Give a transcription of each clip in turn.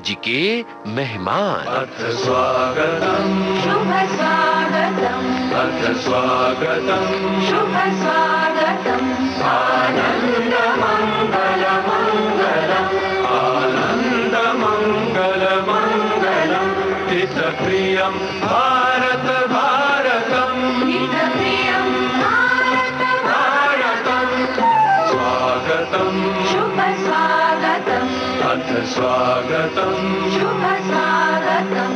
जी के मेहमान। अथ स्वागतम शुभ स्वागतम, अथ स्वागतम शुभ स्वागतम, आनंद मंगल मंगलम, आनंद मंगल मंगलम, हितप्रियं भारत भारतम, हितप्रियं भारत भारतम स्वागतम शुभ स्वागतम, अथ स्वागतम। शुभ स्वागतम।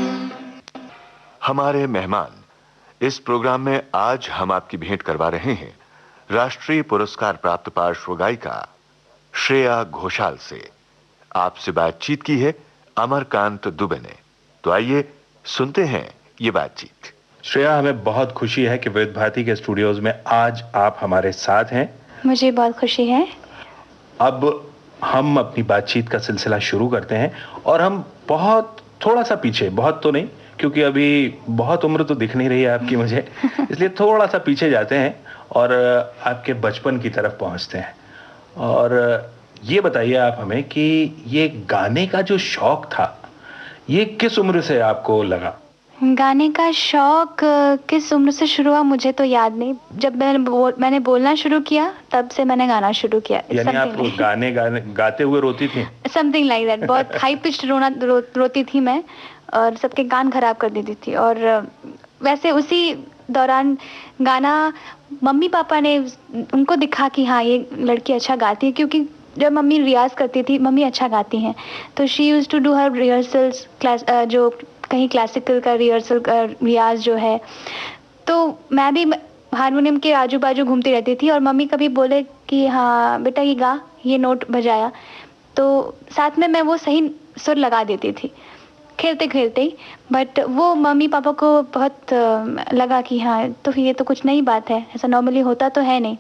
हमारे मेहमान इस प्रोग्राम में आज हम आपकी भेंट करवा रहे हैं राष्ट्रीय पुरस्कार प्राप्त पार्श्व गायिका श्रेया घोषाल से। आपसे बातचीत की है अमरकांत दुबे ने। तो आइए सुनते हैं ये बातचीत। श्रेया, हमें बहुत खुशी है कि विविध भारती के स्टूडियोज में आज आप हमारे साथ हैं। मुझे बहुत खुशी है। अब हम अपनी बातचीत का सिलसिला शुरू करते हैं और हम थोड़ा सा पीछे, बहुत तो नहीं क्योंकि अभी बहुत उम्र तो दिख नहीं रही है आपकी मुझे, इसलिए थोड़ा सा पीछे जाते हैं और आपके बचपन की तरफ पहुंचते हैं। और ये बताइए आप हमें कि ये गाने का जो शौक था ये किस उम्र से आपको लगा? गाने का शौक किस उम्र से शुरू हुआ मुझे तो याद नहीं। जब मैंने बोलना शुरू किया तब से मैंने गाना शुरू किया। यानी आप गाने गाते हुए रोती थी? Something like that. बहुत हाई पिच्ड रोती थी मैं और सबके कान खराब कर देती थी। और वैसे उसी दौरान गाना मम्मी पापा ने उनको दिखा कि हाँ ये लड़की अच्छा गाती है, क्योंकि जब मम्मी रियाज करती थी, मम्मी अच्छा गाती हैं, तो she use to do her rehearsals class, जो कहीं क्लासिकल का रियाज जो है, तो मैं भी हारमोनियम के आजू बाजू घूमती रहती थी और मम्मी कभी बोले कि हाँ बेटा ये गा, ये नोट बजाया, तो साथ में मैं वो सही सुर लगा देती थी खेलते खेलते ही। बट वो मम्मी पापा को बहुत लगा कि हाँ तो ये तो कुछ नई बात है, ऐसा नॉर्मली होता तो है नहीं।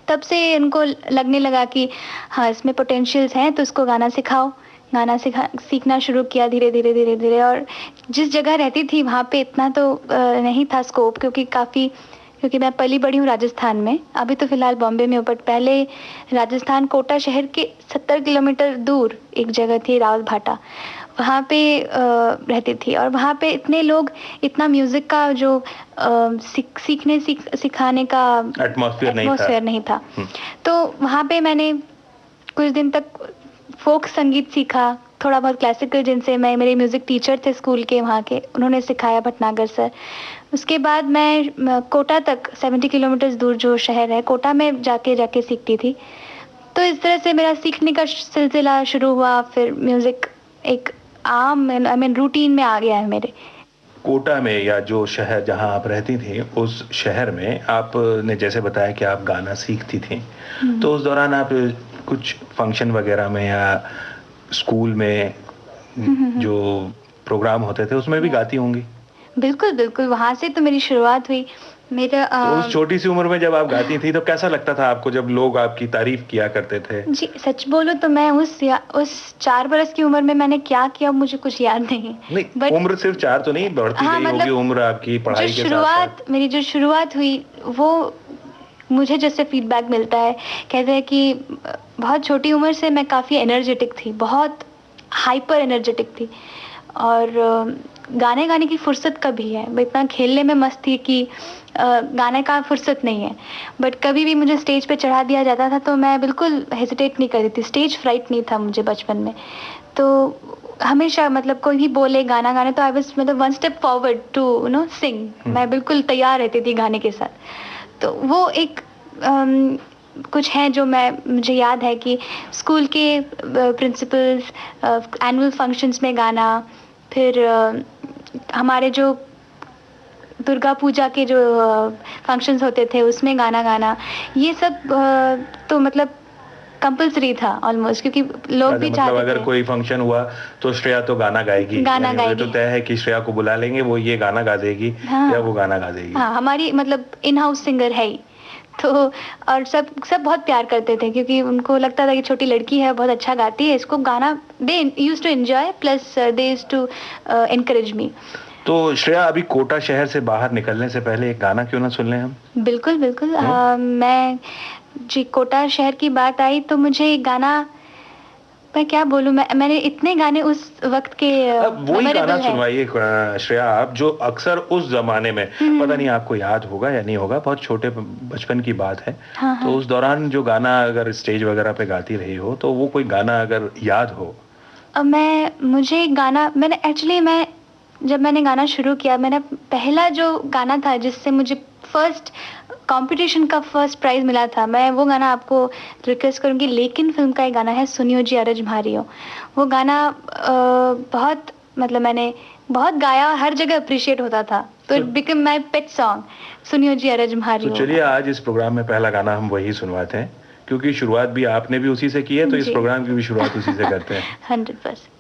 तब से इनको लगने लगा कि हाँ इसमें पोटेंशियल्स हैं, तो इसको गाना सिखाओ। गाना सीखना शुरू किया धीरे धीरे धीरे धीरे। और जिस जगह रहती थी वहाँ पे इतना तो नहीं था स्कोप, क्योंकि मैं पली बड़ी हूँ राजस्थान में, अभी तो फिलहाल बॉम्बे में हूँ, बट पहले राजस्थान कोटा शहर के 70 किलोमीटर दूर एक जगह थी रावल भाटा, वहाँ पे रहती थी। और वहाँ पे इतने लोग, इतना म्यूजिक का जो सिखाने का एटमॉस्फेयर नहीं था। तो वहाँ पे मैंने कुछ दिन तक फोक संगीत सीखा, थोड़ा बहुत क्लासिकल, जिनसे मेरे म्यूजिक टीचर थे स्कूल के वहाँ के, उन्होंने सिखाया, भटनागर सर। उसके बाद मैं कोटा तक 70 किलोमीटर दूर जो शहर है कोटा में जाके सीखती थी। तो इस तरह से मेरा सीखने का सिलसिला शुरू हुआ। फिर म्यूजिक एक आम रूटीन में आ गया है मेरे। कोटा में या जो शहर जहां आप रहती थी, उस शहर में आपने जैसे बताया कि आप गाना सीखती थी, तो उस दौरान आप कुछ फंक्शन वगैरह में या स्कूल में जो प्रोग्राम होते थे उसमें भी गाती होंगी? बिल्कुल बिल्कुल, वहां से तो मेरी शुरुआत हुई। मेरा तो उस छोटी सी उम्र में जब आप गाती थी तो कैसा लगता था आपको जब लोग आपकी तारीफ किया करते थे? जी सच बोलो तो मैं उस 4 बरस की उम्र में मैंने क्या किया मुझे कुछ याद नहीं। बट उम्र सिर्फ 4 तो नहीं, बढ़ती गई होगी उम्र आपकी पढ़ाई के साथ। मेरी जो शुरुआत हुई वो मुझे जैसे फीडबैक मिलता है, कहते हैं कि बहुत छोटी उम्र से मैं काफ़ी एनर्जेटिक थी, बहुत हाइपर एनर्जेटिक थी। और गाने की फुर्सत कभी है, मैं इतना खेलने में मस्त थी कि गाने का फुर्सत नहीं है। बट कभी भी मुझे स्टेज पे चढ़ा दिया जाता था तो मैं बिल्कुल हेजिटेट नहीं करती थी। स्टेज फ्राइट नहीं था मुझे बचपन में, तो हमेशा मतलब कोई भी बोले गाना गाने तो आई वाज मतलब 1 स्टेप फॉरवर्ड टू सिंग। मैं बिल्कुल तैयार रहती थी गाने के साथ। तो वो एक कुछ है जो मुझे याद है कि स्कूल के प्रिंसिपल्स, एनुअल फंक्शंस में गाना, फिर हमारे जो दुर्गा पूजा के जो फंक्शंस होते थे उसमें गाना, ये सब तो मतलब कंपल्सरी था ऑलमोस्ट, क्योंकि लोग भी चाहते थे। अगर कोई फंक्शन हुआ तो श्रेया तो गाना गाएगी, तो तय है कि श्रेया को बुला लेंगे, वो ये गाना गा देगी। हाँ, या वो गाना गा देगी। हाँ, हमारी मतलब इन हाउस सिंगर है ही। तो और सब बहुत प्यार करते थे, क्योंकि उनको लगता था कि छोटी लड़की है, बहुत अच्छा गाती है, इसको गाना, they used to enjoy plus they used to encourage me. तो श्रेया, अभी कोटा शहर से बाहर निकलने से पहले एक गाना क्यों ना सुन लें हम? बिल्कुल बिल्कुल। मैं जी कोटा शहर की बात आई तो मुझे एक गाना मैं क्या बोलूं, मैंने इतने गाने उस वक्त के अब वही गाना memorable है। सुनवाइए श्रेया आप, जो अक्सर उस जमाने में, पता नहीं आपको याद होगा या नहीं होगा, बहुत छोटे बचपन की बात है, हाँ, तो उस दौरान जो गाना अगर स्टेज वगैरह पे गाती रही हो, तो वो कोई गाना अगर याद हो। मुझे गाना, मैं जब मैंने गाना शुरू किया, मैंने पहला जो गाना था जिससे मुझे फर्स्ट कंपटीशन का फर्स्ट प्राइज मिला था, मैं वो गाना आपको रिक्वेस्ट करूंगी। लेकिन फिल्म का एक गाना है सुनियो जी अरज म्हारियो। वो गाना बहुत, मतलब मैंने बहुत गाया, हर जगह अप्रिशिएट होता था, तो it become my pet song, सुनियो जी अरज म्हारियो। तो चलिए आज इस प्रोग्राम में पहला गाना हम वही सुनवाते हैं, क्योंकि शुरुआत भी आपने भी उसी से की है, तो इस प्रोग्राम की भी शुरुआत उसी से करते हैं। 100%।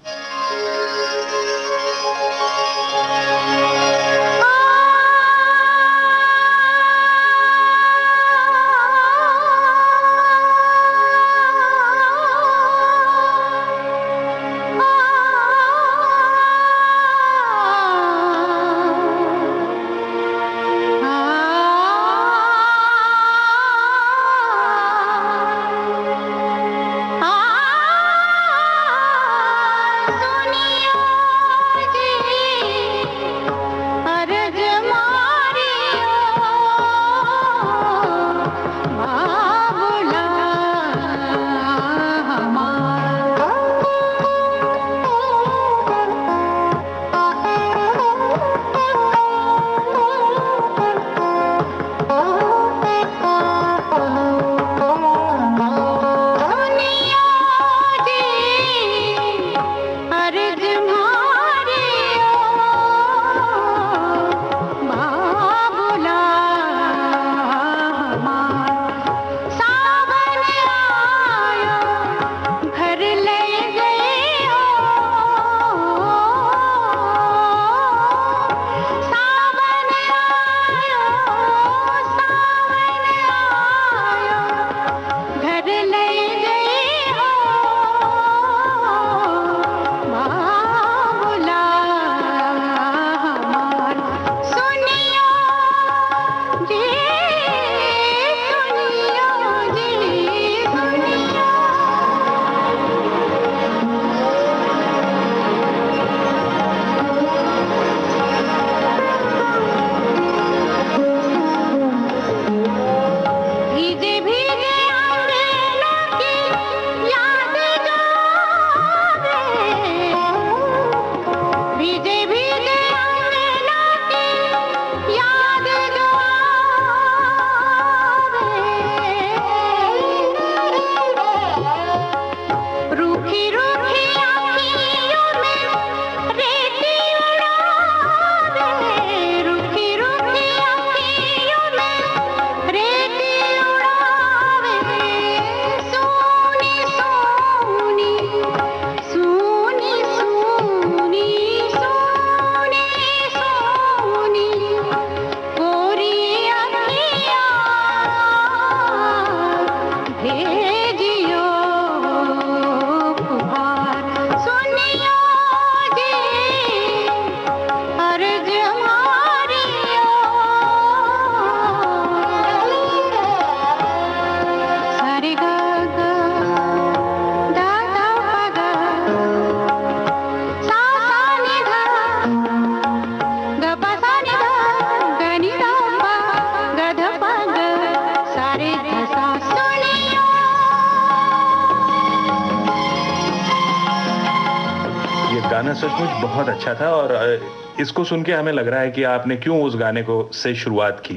गाना सचमुच बहुत अच्छा था और इसको सुन के हमें लग रहा है कि आपने क्यों उस गाने को से शुरुआत की।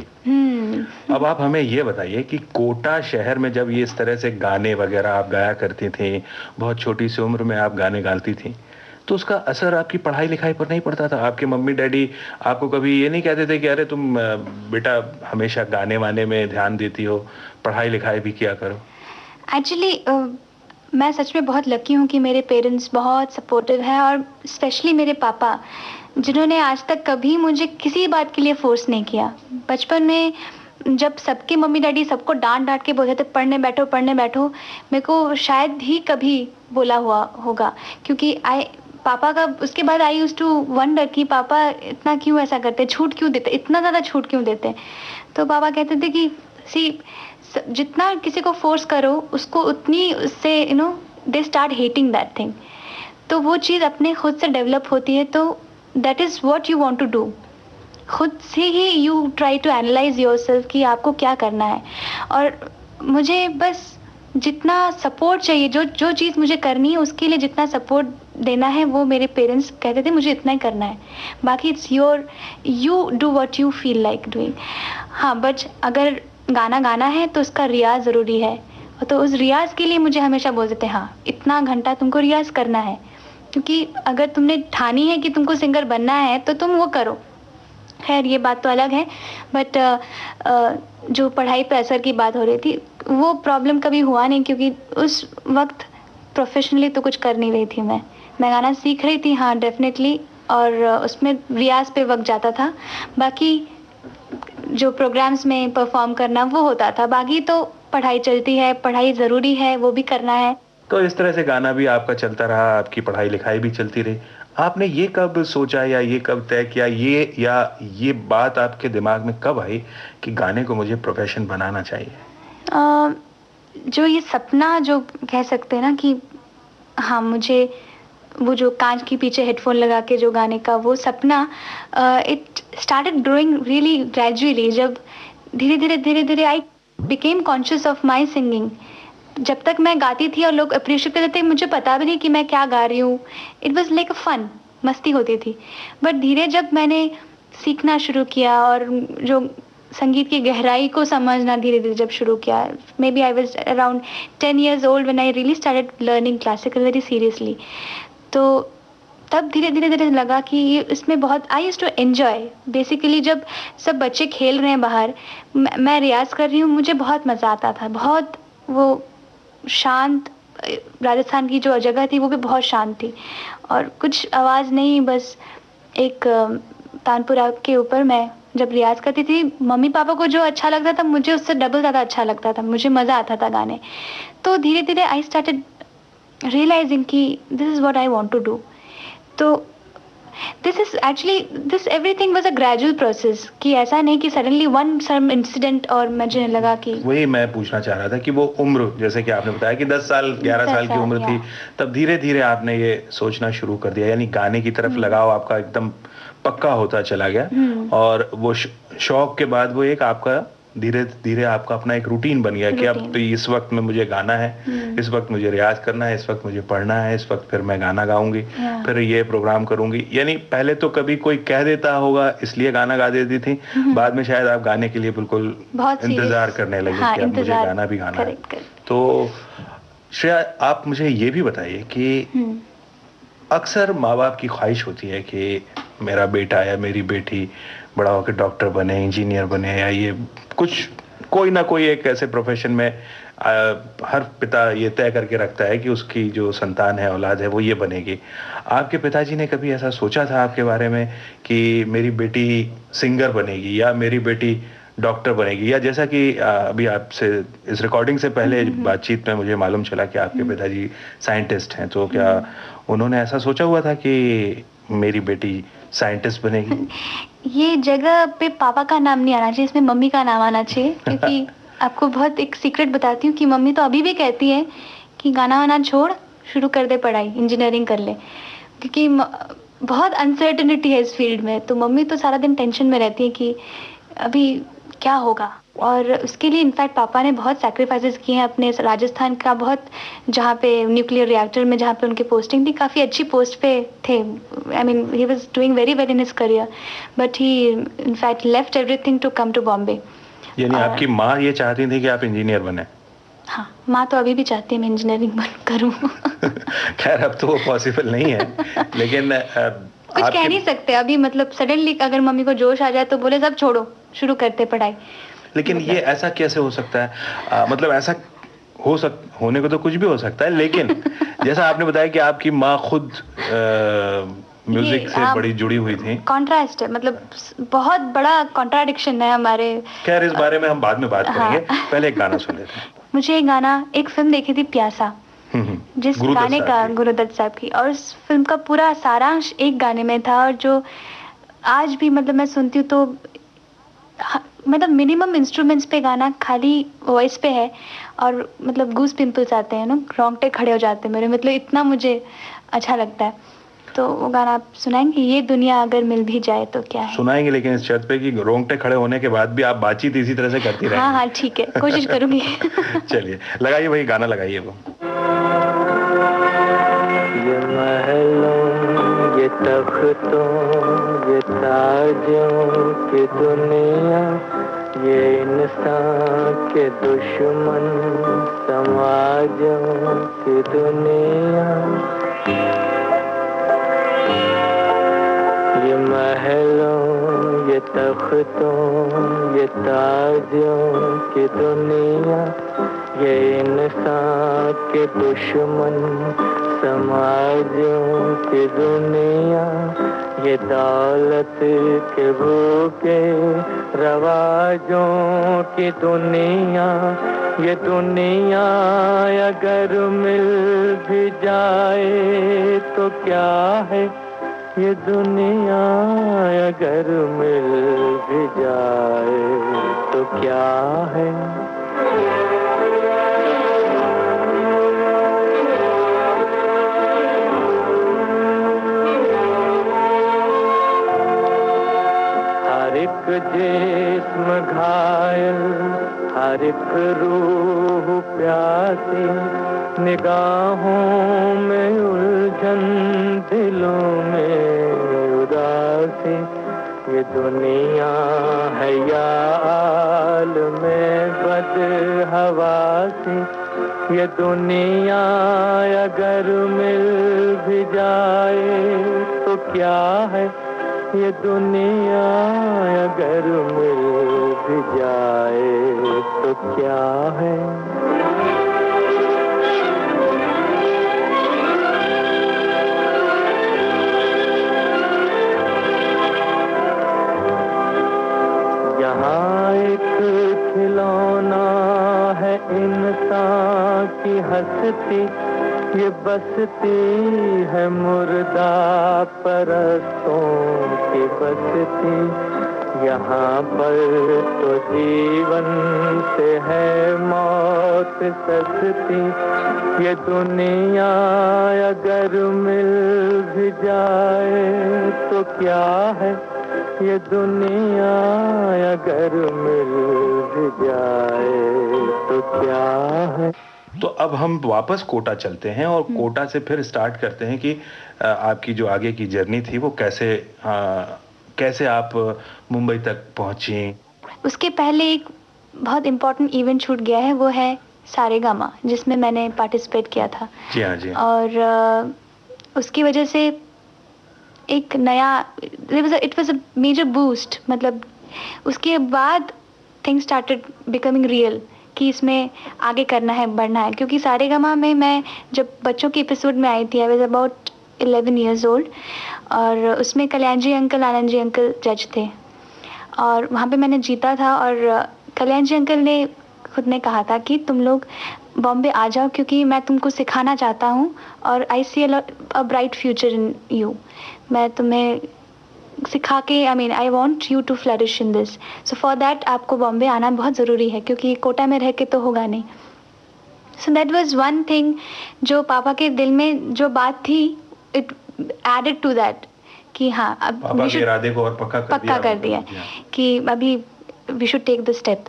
अब आप हमें ये बताइए कि कोटा शहर में जब ये इस तरह से गाने वगैरह आप गाया करती थी, बहुत छोटी सी उम्र में आप गाने गाती थी, तो उसका असर आपकी पढ़ाई लिखाई पर नहीं पड़ता था? आपके मम्मी डैडी आपको कभी ये नहीं कहते थे कि अरे तुम बेटा हमेशा गाने वाने में ध्यान देती हो, पढ़ाई लिखाई भी किया करो? एक्चुअली मैं सच में बहुत लकी हूँ कि मेरे पेरेंट्स बहुत सपोर्टिव हैं, और स्पेशली मेरे पापा, जिन्होंने आज तक कभी मुझे किसी बात के लिए फोर्स नहीं किया। बचपन में जब सबके मम्मी डैडी सबको डांट डांट के बोलते थे पढ़ने बैठो, मेरे को शायद ही कभी बोला हुआ होगा, क्योंकि पापा का उसके बाद आई यूज्ड टू वंडर कि पापा इतना क्यों ऐसा करते, छूट क्यों देते, इतना ज़्यादा छूट क्यों देते। तो पापा कहते थे कि सी जितना किसी को फोर्स करो उसको उतनी उससे they start hating that thing. तो वो चीज़ अपने खुद से डेवलप होती है, तो that is what you want to do. खुद से ही you try to analyse yourself कि आपको क्या करना है। और मुझे बस जितना सपोर्ट चाहिए, जो चीज़ मुझे करनी है उसके लिए जितना सपोर्ट देना है, वो मेरे पेरेंट्स कहते थे मुझे इतना ही करना है, बाकी it's your, you do what you feel like doing. हाँ, बट अगर गाना गाना है तो उसका रियाज ज़रूरी है, तो उस रियाज के लिए मुझे हमेशा बोल देते हाँ इतना घंटा तुमको रियाज करना है, क्योंकि अगर तुमने ठानी है कि तुमको सिंगर बनना है तो तुम वो करो। खैर ये बात तो अलग है, बट जो पढ़ाई पे असर की बात हो रही थी वो प्रॉब्लम कभी हुआ नहीं, क्योंकि उस वक्त प्रोफेशनली तो कुछ कर नहीं रही थी। मैं गाना सीख रही थी, हाँ डेफिनेटली, और उसमें रियाज पे वक्त जाता था, बाकी जो प्रोग्राम्स में परफॉर्म करना वो होता था, बाकी तो पढ़ाई चलती है, पढ़ाई ज़रूरी है, वो भी करना है। तो इस तरह से गाना भी आपका चलता रहा, आपकी पढ़ाई लिखाई भी चलती रही। आपने ये कब सोचा या ये कब तय किया, ये बात आपके दिमाग में कब आई कि गाने को मुझे प्रोफेशन बनाना चाहिए? जो ये सपना जो कह सकते हैं ना कि हाँ मुझे वो जो कांच के पीछे हेडफोन लगा के जो गाने का वो सपना, it started growing really gradually. जब धीरे धीरे I became conscious of my singing. जब तक मैं गाती थी और लोग अप्रिशिएट करते थे, मुझे पता भी नहीं कि मैं क्या गा रही हूँ, it was like a fun, मस्ती होती थी। बट धीरे जब मैंने सीखना शुरू किया और जो संगीत की गहराई को समझना धीरे धीरे जब शुरू किया, maybe I was around 10 years old when I really started learning classical very seriously. तो तब धीरे धीरे लगा कि ये इसमें बहुत I used to enjoy. Basically जब सब बच्चे खेल रहे हैं बाहर, मैं रियाज कर रही हूँ, मुझे बहुत मज़ा आता था। बहुत वो शांत, राजस्थान की जो जगह थी वो भी बहुत शांत थी और कुछ आवाज़ नहीं, बस एक तानपुरा के ऊपर मैं जब रियाज करती थी, मम्मी पापा को जो अच्छा लगता था मुझे उससे डबल ज़्यादा अच्छा लगता था, मुझे मज़ा आता था गाने। तो धीरे धीरे आई स्टार्टेड रियलाइजिंग कि this is what I want to do. तो this everything was a gradual process, कि ऐसा नहीं कि सडनली वन सम इंसिडेंट और मुझे लगा कि। वही मैं पूछना चाह रहा था कि वो उम्र, जैसे कि आपने बताया कि 10 साल 11 साल की उम्र थी, तब धीरे धीरे आपने ये सोचना शुरू कर दिया, यानी गाने की तरफ लगाव आपका एकदम पक्का होता चला गया। और वो शौक के बाद वो एक आपका धीरे धीरे आपका अपना एक रूटीन बन गया कि अब तो इस वक्त में मुझे गाना है, इस वक्त मुझे रियाज करना है, इस वक्त मुझे पढ़ना है, इस वक्त फिर मैं गाना गाऊंगी, फिर ये प्रोग्राम करूंगी। यानी पहले तो कभी कोई कह देता होगा इसलिए गाना गा देती थी, बाद में शायद आप गाने के लिए बिल्कुल इंतजार करने लगे कि अब मुझे गाना भी गाना है। तो श्रेया, आप मुझे ये भी बताइए कि अक्सर माँ बाप की ख्वाहिश होती है कि मेरा बेटा या मेरी बेटी बड़ा होकर डॉक्टर बने, इंजीनियर बने, या ये कुछ कोई ना कोई एक ऐसे प्रोफेशन में हर पिता ये तय करके रखता है कि उसकी जो संतान है, औलाद है, वो ये बनेगी। आपके पिताजी ने कभी ऐसा सोचा था आपके बारे में कि मेरी बेटी सिंगर बनेगी या मेरी बेटी डॉक्टर बनेगी? या जैसा कि अभी आपसे इस रिकॉर्डिंग से पहले बातचीत में मुझे मालूम चला कि आपके पिताजी साइंटिस्ट हैं, तो क्या उन्होंने ऐसा सोचा हुआ था कि मेरी बेटी साइंटिस्ट बनेगी? ये जगह पे पापा का नाम नहीं आना चाहिए, इसमें मम्मी का नाम आना चाहिए, क्योंकि आपको बहुत एक सीक्रेट बताती हूँ कि मम्मी तो अभी भी कहती है कि गाना वाना छोड़, शुरू कर दे पढ़ाई, इंजीनियरिंग कर ले, क्योंकि बहुत अनसर्टेनिटी है इस फील्ड में। तो मम्मी तो सारा दिन टेंशन में रहती है कि अभी क्या होगा। और उसके लिए इनफैक्ट पापा ने बहुत सैक्रिफाइसेस किए हैं अपने राजस्थान का, बहुत जहाँ पे न्यूक्लियर रिएक्टर में जहाँ पे उनकी पोस्टिंग थी, काफ़ी अच्छी पोस्ट पे थे। I mean he was doing very well in his career, but he in fact left everything to come to Bombay. यानी आपकी माँ ये चाहती थी कि आप इंजीनियर बने? हाँ, माँ तो अभी भी चाहती है मैं इंजीनियरिंग करूँ। खैर अब तो वो पॉसिबल नहीं है, लेकिन कुछ कह नहीं सकते अभी, मतलब सडनली अगर मम्मी को जोश आ जाए तो बोले सब छोड़ो, शुरू करते पढ़ाई। लेकिन ये ऐसा कैसे हो सकता है? मतलब ऐसा होने को तो कुछ भी हो सकता है, लेकिन जैसा आपने बताया कि आपकी माँ खुद म्यूजिक से बड़ी जुड़ी हुई थी। कॉन्ट्रास्ट है, मतलब बहुत बड़ा कॉन्ट्राडिक्शन है हमारे। खैर इस बारे में हम बाद में बात करेंगे, पहले एक गाना सुन लेते हैं। मुझे एक गाना, एक फिल्म देखी थी प्यासा, जिस गाने का गुरुदत्त साहब की, और उस फिल्म का पूरा सारांश एक गाने में था, और जो आज भी मतलब मैं सुनती हूँ तो मतलब मिनिमम इंस्ट्रूमेंट्स पे गाना, खाली वॉइस पे है और मतलब गूस पिंपल्स आते हैं ना, रोंगटे खड़े हो जाते हैं मेरे, मतलब इतना मुझे अच्छा लगता है। तो वो गाना आप सुनाएंगे, ये दुनिया अगर मिल भी जाए तो क्या है? सुनाएंगे, लेकिन इस शर्त पे कि रोंगटे खड़े होने के बाद भी आप बातचीत इसी तरह से करती रहेंगी। हाँ हाँ ठीक है, कोशिश करूंगी। चलिए लगाइए वही गाना, लगाइए वो। ये महलों ये तख्तों ये ताजों की दुनिया, ये इंसान के दुश्मन समाजों की दुनिया। ये महलों ये तख्तों ये ताजों की दुनिया, ये इंसान के दुश्मन समाजों की दुनिया। ये दौलत के भूखे रवाजों की दुनिया, ये दुनिया अगर मिल भी जाए तो क्या है? ये दुनिया अगर मिल भी जाए तो क्या है? हर एक जिस्म घायल, हर एक रूह प्यासी, निगाहों में उलझन, दिलों में उदासी। ये दुनिया है या आलमे बदहवासी, ये दुनिया अगर मिल भी जाए तो क्या है? ये दुनिया अगर मिल भी जाए तो क्या है? यहाँ एक खिलौना है इंसान की हस्ती, ये बसती है मुर्दा परस्तों की बसती। यहाँ पर तो जीवन से है मौत सस्ती, ये दुनिया अगर मिल भी जाए तो क्या है? ये दुनिया अगर मिल भी जाए तो क्या है? तो अब हम वापस कोटा चलते हैं और कोटा से फिर स्टार्ट करते हैं कि आपकी जो आगे की जर्नी थी वो कैसे आप मुंबई तक पहुंची। उसके पहले एक बहुत इम्पोर्टेंट इवेंट छूट गया है, वो है सारेगामा, जिसमें मैंने पार्टिसिपेट किया था। जी हाँ जी। और उसकी वजह से एक नया, it was a major boost, मतलब उसके बाद थिंग्स स्टार्टेड बिकमिंग रियल कि इसमें आगे करना है, बढ़ना है। क्योंकि सारेगामा में मैं जब बच्चों के एपिसोड में आई थी, I was about 11 years old, और उसमें कल्याण जी अंकल, आनंद जी अंकल जज थे और वहाँ पे मैंने जीता था। और कल्याण जी अंकल ने खुद ने कहा था कि तुम लोग बॉम्बे आ जाओ क्योंकि मैं तुमको सिखाना चाहता हूँ और I see a bright future in you. मैं तुम्हें सिखा के, I mean I want you to flourish in this, so for that आपको बॉम्बे आना बहुत ज़रूरी है क्योंकि कोटा में रह के तो होगा नहीं। So that was one thing जो पापा के दिल में जो बात थी, इट एडेड टू दैट कि हाँ अब पापा के इरादे को और पक्का कर दिया कि अभी we should take the step.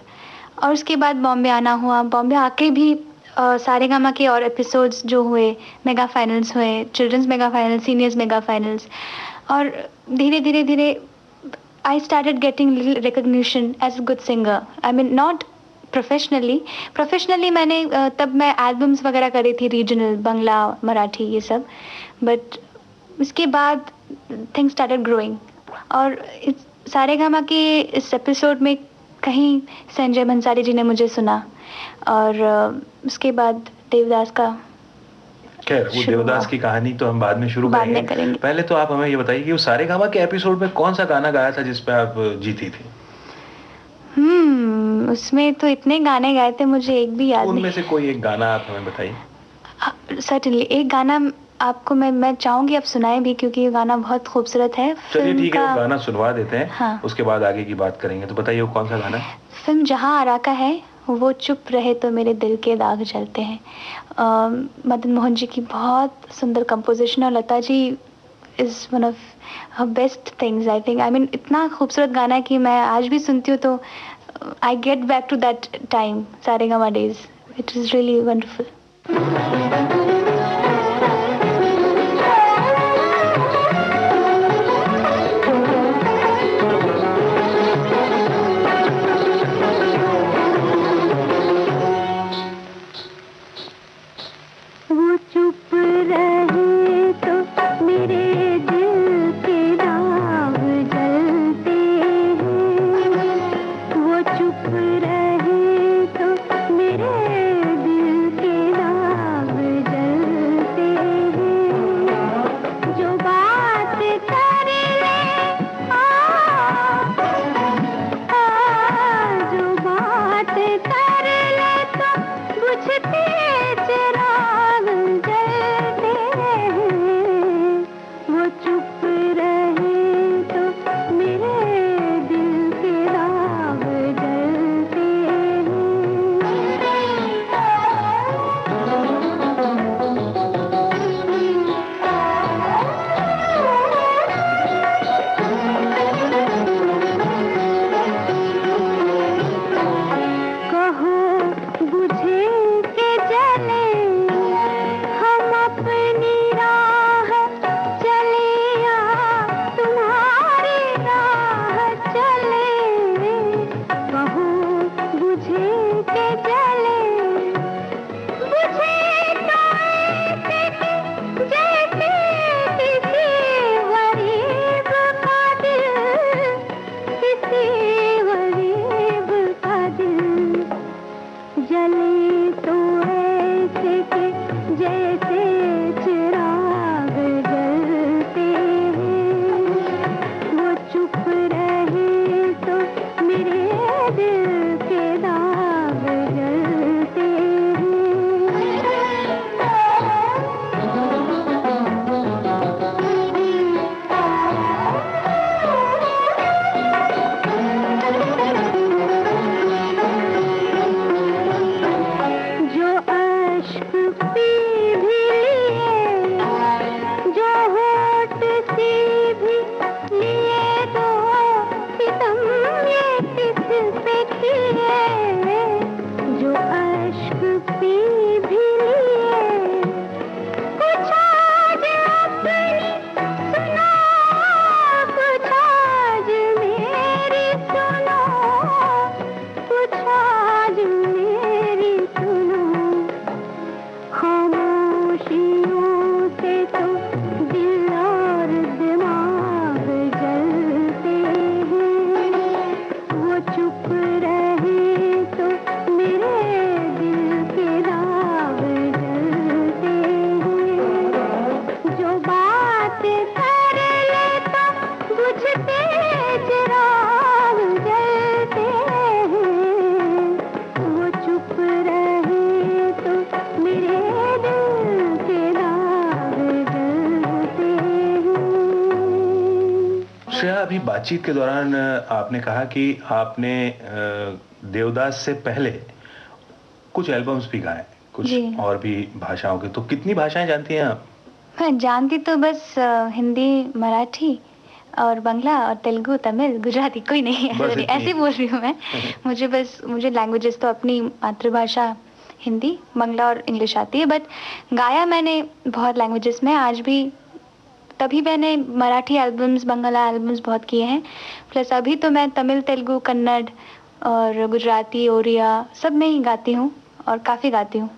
और उसके बाद बॉम्बे आना हुआ। बॉम्बे आके भी सारेगामा के और एपिसोड्स जो हुए, मेगा फाइनल्स हुए, childrens mega finals, seniors mega finals, और धीरे धीरे I started getting little recognition as a good singer. I mean not professionally मैंने तब मैं एल्बम्स वगैरह करी थी, रीजनल, बंगला, मराठी, ये सब। बट उसके बाद थिंग्स स्टार्टेड ग्रोइंग। और सारेगामा के इस एपिसोड में कहीं संजय भंसाली जी ने मुझे सुना, और उसके बाद देवदास का। खैर वो देवदास की कहानी तो हम बाद में शुरू करेंगे। पहले तो आप हमें ये बताइए कि वो सारेगामा के एपिसोड में कौन सा गाना गाया था जिस पे आप जीती थी? उसमें तो इतने गाने गाए थे, मुझे एक भी याद नहीं। उनमें से कोई एक गाना आप हमें बताइए। सर्टेनली एक गाना आपको मैं चाहूंगी आप सुनाएं भी, क्योंकि ये गाना बहुत खूबसूरत है। चलिए फिल्म ठीक है, का वो गाना सुनवा देते हैं। हाँ। उसके बाद आगे की बात करेंगे। तो बताइए वो कौन सा गाना है? फिल्म जहां आरा का है, वो चुप रहे तो मेरे दिल के दाग जलते हैं। मदन मोहन जी की बहुत सुंदर कंपोजिशन, और Lata ji is one of her best things I think. I mean इतना खूबसूरत गाना है कि मैं आज भी सुनती हूँ तो I get back to that time, Sa Re Ga Ma days. It is really wonderful. अभी बातचीत के दौरान आपने कहा कि आपने देवदास से पहले कुछ एल्बम्स भी गाए, कुछ और भी भाषाओं के। तो कितनी भाषाएं जानती हैं आप? मैं जानती तो बस हिंदी, मराठी और बांग्ला और तेलुगु, तमिल, गुजराती, कोई नहीं है। ऐसे बोल रही हूँ मैं। मुझे लैंग्वेजेस तो अपनी मातृभाषा हिंदी, बांग्ला और इंग्लिश आती है, बट गाया मैंने बहुत लैंग्वेजेस में। आज भी तभी मैंने मराठी एल्बम्स, बांग्ला एल्बम्स बहुत किए हैं, प्लस अभी तो मैं तमिल, तेलुगु, कन्नड़ और गुजराती, ओडिया सब में ही गाती हूँ और काफ़ी गाती हूँ।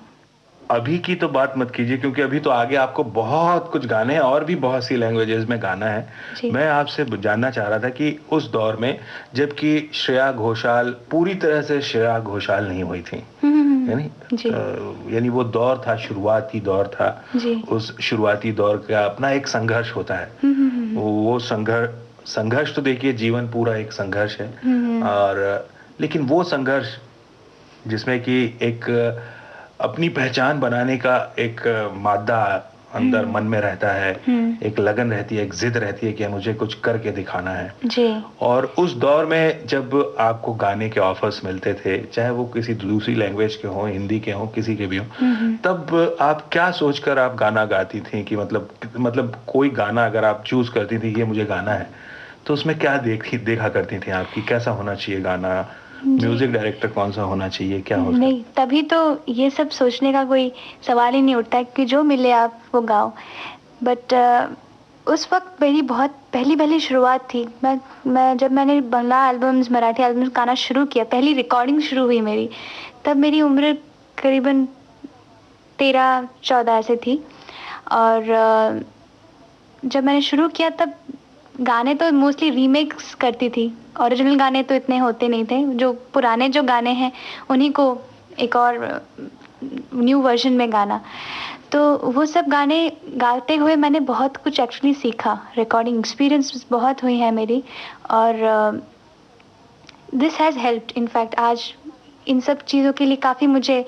अभी की तो बात मत कीजिए, क्योंकि अभी तो आगे आपको बहुत कुछ गाने हैं और भी बहुत सी लैंग्वेजेस में गाना है। मैं आपसे जानना चाह रहा था कि उस दौर में जबकि श्रेया घोषाल पूरी तरह से श्रेया घोषाल नहीं हुई थी, यानी वो दौर था, शुरुआती दौर था। उस शुरुआती दौर का अपना एक संघर्ष होता है। वो संघर्ष तो देखिए जीवन पूरा एक संघर्ष है, और लेकिन वो संघर्ष जिसमें कि एक अपनी पहचान बनाने का एक मादा अंदर मन में रहता है, एक लगन रहती है, एक जिद रहती है कि मुझे कुछ करके दिखाना है जी। और उस दौर में जब आपको गाने के ऑफर्स मिलते थे, चाहे वो किसी दूसरी लैंग्वेज के हों, हिंदी के हों, किसी के भी हों, तब आप क्या सोचकर आप गाना गाती थी कि मतलब कोई गाना अगर आप चूज करती थी ये मुझे गाना है, तो उसमें क्या देखा करती थी आपकी, कैसा होना चाहिए गाना, म्यूजिक डायरेक्टर कौन सा होना चाहिए, क्या होता? नहीं, तभी तो ये सब सोचने का कोई सवाल ही नहीं उठता कि जो मिले आप वो गाओ। बट उस वक्त मेरी बहुत पहली शुरुआत थी। मैं जब मैंने बांग्ला एल्बम्स, मराठी एल्बम्स गाना शुरू किया, पहली रिकॉर्डिंग शुरू हुई मेरी, तब मेरी उम्र करीबन 13-14 ऐसे थी। और जब मैंने शुरू किया तब गाने तो मोस्टली रीमेक्स करती थी, ओरिजिनल गाने तो इतने होते नहीं थे। जो पुराने जो गाने हैं उन्हीं को एक और न्यू वर्जन में गाना, तो वो सब गाने गाते हुए मैंने बहुत कुछ एक्चुअली सीखा। रिकॉर्डिंग एक्सपीरियंस बहुत हुई है मेरी, और दिस हैज़ हेल्प्ड। इनफैक्ट आज इन सब चीज़ों के लिए काफ़ी मुझे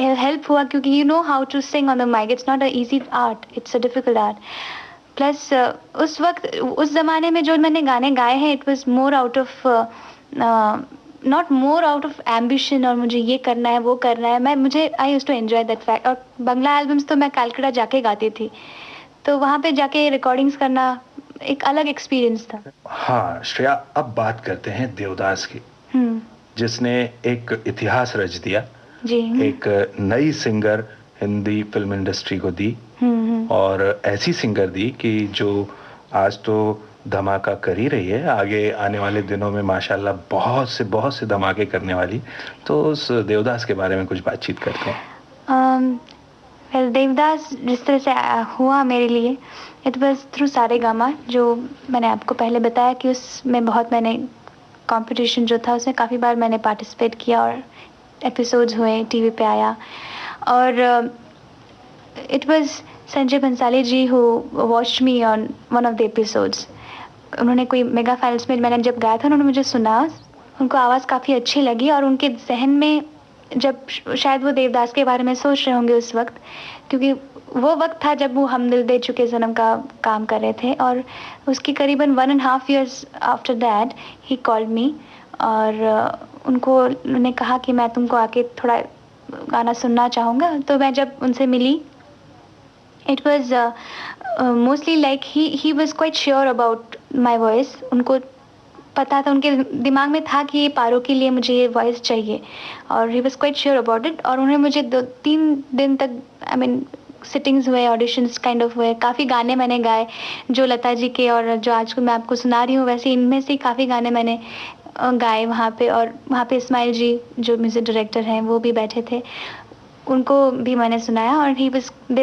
हेल्प हुआ, क्योंकि you know how to sing on the mic, it's not a easy art, it's a difficult art. Plus उस वक्त, उस ज़माने में जो मैंने गाने गाए हैं, it was more out of not more out of ambition और मुझे ये करना है वो करना है। मुझे I used to enjoy that fact. और बांग्ला एल्बम्स तो मैं कलकत्ता जाके गाती थी, तो वहाँ पे जाके रिकॉर्डिंग्स करना एक अलग एक्सपीरियंस था। हाँ श्रेया, अब बात करते हैं देवदास की, जिसने एक इतिहास रच दिया, जी। एक नई सिंगर हिंदी फिल्म इंडस्ट्री को दी, और ऐसी सिंगर दी कि जो आज तो धमाका कर ही रही है, आगे आने वाले दिनों में माशाल्लाह बहुत से धमाके करने वाली। तो उस देवदास के बारे में कुछ बातचीत करते हैं। देवदास जिस तरह से हुआ मेरे लिए, इट वाज थ्रू सारेगामा, जो मैंने आपको पहले बताया कि उसमें बहुत मैंने कंपटीशन जो था उसमें काफ़ी बार मैंने पार्टिसिपेट किया और एपिसोड्स हुए, टीवी पे आया। और it was Sanjay Bhansali ji who watched me on one of the episodes. उन्होंने कोई मेगा फाइल्स में मैंने जब गाया था, उन्होंने मुझे सुना, उनको आवाज़ काफ़ी अच्छी लगी, और उनके जहन में जब शायद वो देवदास के बारे में सोच रहे होंगे उस वक्त, क्योंकि वो वक्त था जब वो हम दिल दे चुके सनम का काम कर रहे थे। और उसकी करीबन 1.5 years after that he called me, और उन्होंने कहा कि मैं तुमको आके थोड़ा गाना सुनना चाहूँगा। तो मैं जब उनसे मिली, it was mostly like he was quite sure about my voice. उनको पता था, उनके दिमाग में था कि ये पारो के लिए मुझे ये वॉइस चाहिए, और ही was quite sure about it. और उन्होंने मुझे 2-3 दिन तक सिटिंग्स हुए, ऑडिशंस काइंड ऑफ हुए, काफ़ी गाने मैंने गाए जो लता जी के और जो आज को मैं आपको सुना रही हूँ, वैसे इनमें से काफ़ी गाने मैंने गाए वहाँ पे। और वहाँ पे इस्माइल जी जो म्यूज़िक डायरेक्टर हैं वो भी बैठे थे, उनको भी मैंने सुनाया, और they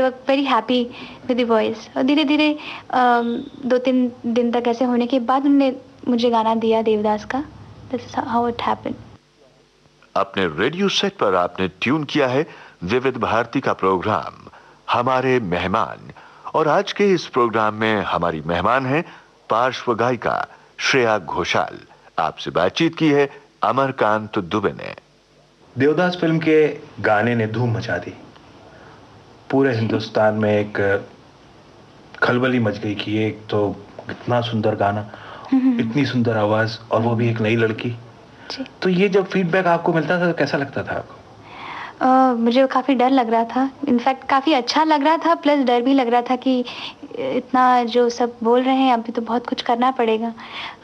were very happy with the voice. और धीरे धीरे 2-3 दिन तक ऐसे होने के बाद उन्होंने मुझे गाना दिया देवदास का। This is how it happened. अपने रेडियो सेट पर आपने ट्यून किया है विविध भारती का प्रोग्राम हमारे मेहमान, और आज के इस प्रोग्राम में हमारी मेहमान हैं पार्श्व गायिका श्रेया घोषाल। आपसे बातचीत की है अमरकांत दुबे ने। देवदास फिल्म के गाने ने धूम मचा दी, पूरे हिंदुस्तान में एक खलबली मच गई कि एक तो इतना सुंदर गाना, इतनी सुंदर आवाज, और वो भी एक नई लड़की। तो ये जब फीडबैक आपको मिलता था तो कैसा लगता था आपको? मुझे काफ़ी डर लग रहा था, इनफैक्ट काफ़ी अच्छा लग रहा था, प्लस डर भी लग रहा था कि इतना जो सब बोल रहे हैं अभी तो बहुत कुछ करना पड़ेगा।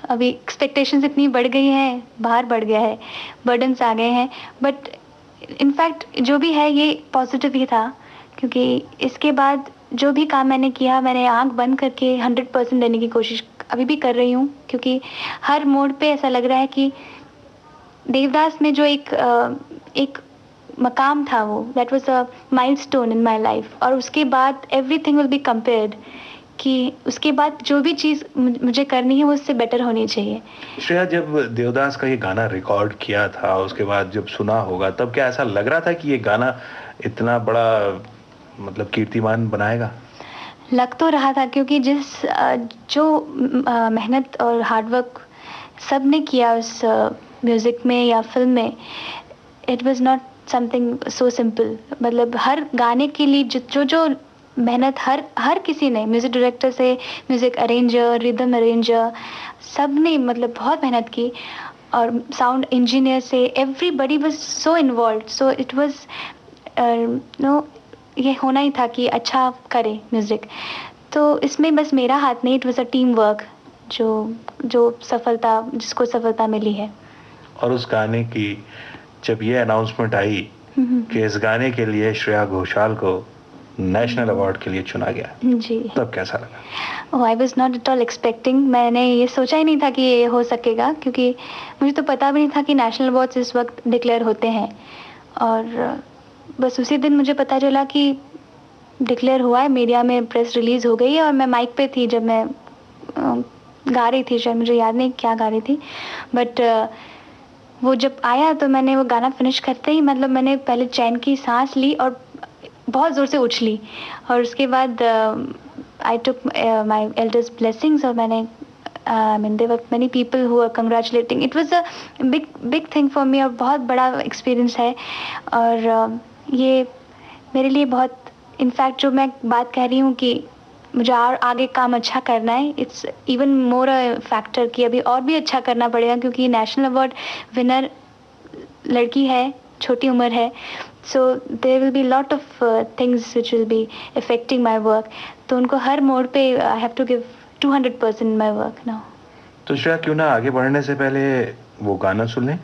अभी एक्सपेक्टेशंस इतनी बढ़ गई हैं, भार बढ़ गया है, बर्डन्स आ गए हैं। बट इनफैक्ट जो भी है ये पॉजिटिव ही था, क्योंकि इसके बाद जो भी काम मैंने किया, मैंने आंख बंद करके 100% देने की कोशिश अभी भी कर रही हूँ, क्योंकि हर मोड पे ऐसा लग रहा है कि देवदास में जो एक मकाम था वो, that was a milestone in my life. और उसके बाद एवरीथिंग विल बी कंपेयर्ड, कि उसके बाद जो भी चीज़ मुझे करनी है वो उससे बेटर होनी चाहिए। श्रेया, जब देवदास का ये गाना रिकॉर्ड किया था, उसके बाद जब सुना होगा, तब क्या ऐसा लग रहा था कि ये गाना इतना बड़ा मतलब कीर्तिमान बनाएगा? लग तो रहा था, क्योंकि जो मेहनत और हार्डवर्क सब ने किया उस म्यूज़िक में या फिल्म में, it was not something so simple. मतलब हर गाने के लिए जो जो मेहनत हर किसी ने, म्यूज़िक डायरेक्टर से म्यूज़िक अरेंजर, रिदम अरेंजर, सब ने मतलब बहुत मेहनत की. और साउंड इंजीनियर से everybody was so involve. So it was no, ये होना ही था कि अच्छा करे म्यूज़िक. तो इसमें बस मेरा हाथ नहीं, it was a team work जो सफलता, जिसको सफलता मिली है. और उस गाने की जब ये अनाउंसमेंट आई कि इस गाने के लिए श्रेया घोषाल को नेशनल अवार्ड के लिए चुना गया, जी, तब कैसा लगा? Oh, I was not at all expecting. मैंने ये सोचा ही नहीं था कि ये हो सकेगा, क्योंकि मुझे तो पता भी नहीं था कि नेशनल अवार्ड्स इस वक्त डिक्लेयर होते हैं. और बस उसी दिन मुझे पता चला कि डिक्लेयर हुआ है, मीडिया में प्रेस रिलीज़ हो गई है. और मैं माइक पे थी जब मैं गा रही थी, शायद मुझे याद नहीं क्या गा रही थी, बट वो जब आया तो मैंने वो गाना फिनिश करते ही मतलब मैंने पहले चैन की सांस ली और बहुत ज़ोर से उछली. और उसके बाद आई टुक माई एल्डर्स ब्लेसिंग्स. और मैंने I mean, there were many people who were congratulating. It was a big thing for me और बहुत बड़ा एक्सपीरियंस है. और ये मेरे लिए बहुत, इनफैक्ट जो मैं बात कह रही हूँ कि मुझे और आगे काम अच्छा करना है, it's even more a factor कि अभी और भी अच्छा करना पड़ेगा, क्योंकि नेशनल अवार्ड विनर लड़की है, छोटी उम्र है. So there will be lot of things which will be affecting my work. तो उनको हर मोड़ पे I have to give 200% my work now. तो श्रेया, क्यों ना आगे बढ़ने से पहले वो गाना सुन लें?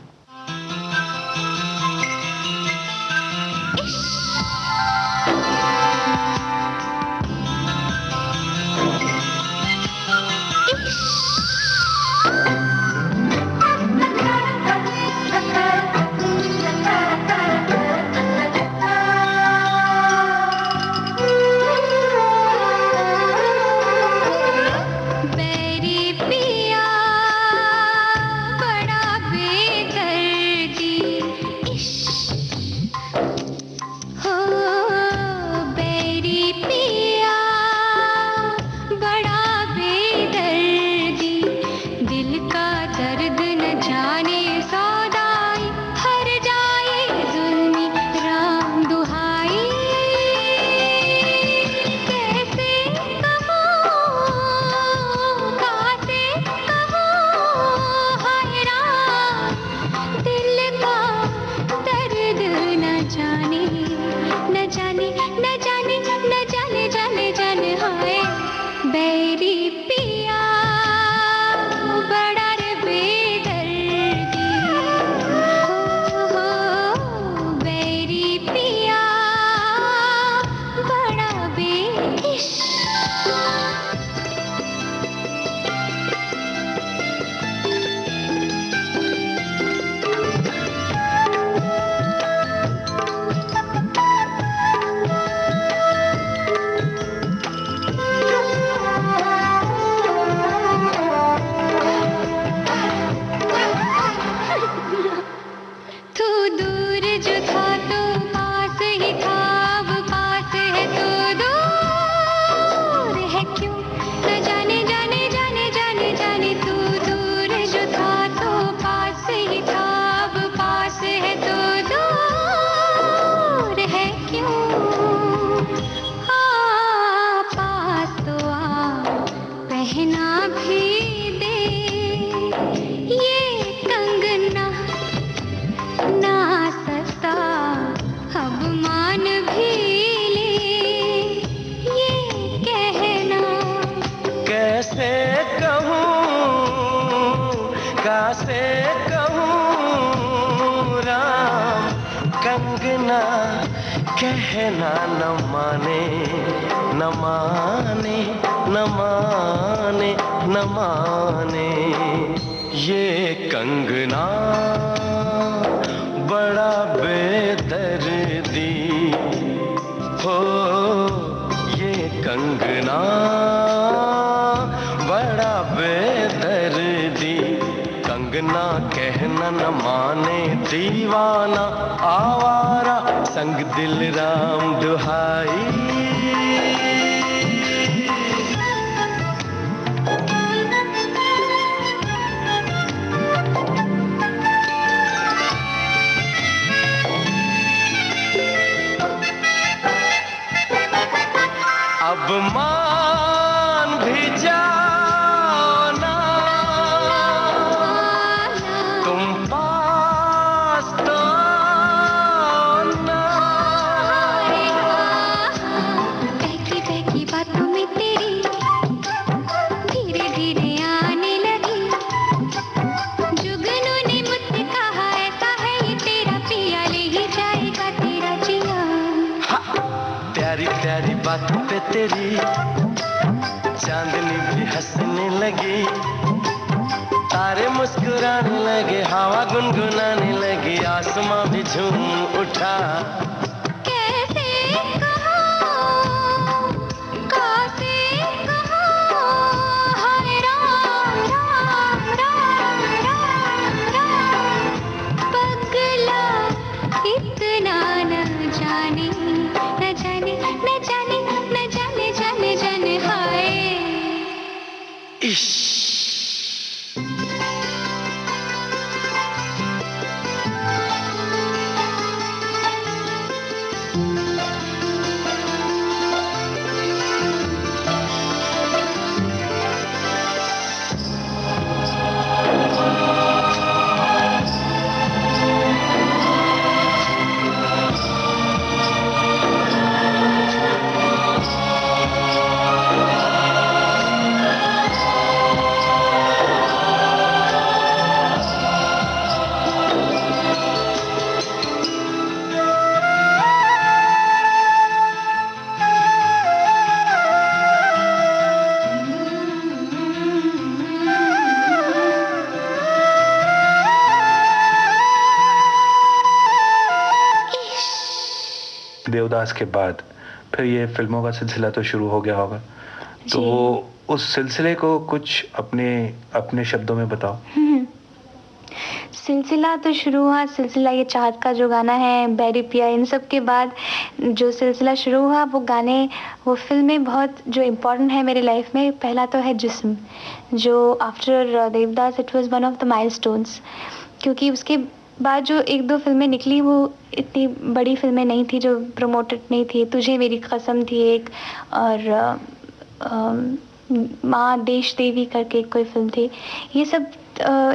कहना न माने न माने न माने न माने, ये कंगना बड़ा बेदर्दी हो, ये कंगना बड़ा बेदर्दी. कंगना कहना न माने, दीवाना आवारा संग दिल राम दुहाई. अब मान भी जाओ ना, तुम पास तो आओ ना। बहकी बहकी बातों में तेरी धीरे धीरे आने लगी। जुगनू ने मुझसे कहा ऐसा है ये तेरा पिया ले ही जाएगा तेरा जिया। प्यारी प्यारी बातों पे तेरी चांदनी भी हंसने लगी। तारे मुस्कुराने लगे, हवा गुनगुनाने लगी, आसमां भी झूम उठा। कैसे कहो, कैसे कहो, हाय राम राम राम राम राम। पगला इतना न जाने, न जाने न जाने न जाने जाने जाने हाय। इश्श। देवदास के बाद फिर ये फिल्मों का सिलसिला तो शुरू हो गया होगा, तो जी। वो उस सिलसिले को कुछ अपने शब्दों में बताओ। सिलसिला तो शुरू हुआ, सिलसिला ये चाहत का जो गाना है, बैरी पिया, इन सब के बाद जो सिलसिला शुरू हुआ, वो गाने, वो फिल्में बहुत जो इम्पोर्टेंट है मेरी लाइफ में। पहला तो है जिस्म, जो after Devdas it was one of the milestones, क्योंकि उसके बाद जो एक दो फिल्में निकली वो इतनी बड़ी फिल्में नहीं थी, जो प्रमोटेड नहीं थी। तुझे मेरी कसम थी एक, और माँ देश देवी करके कोई फिल्म थी। ये सब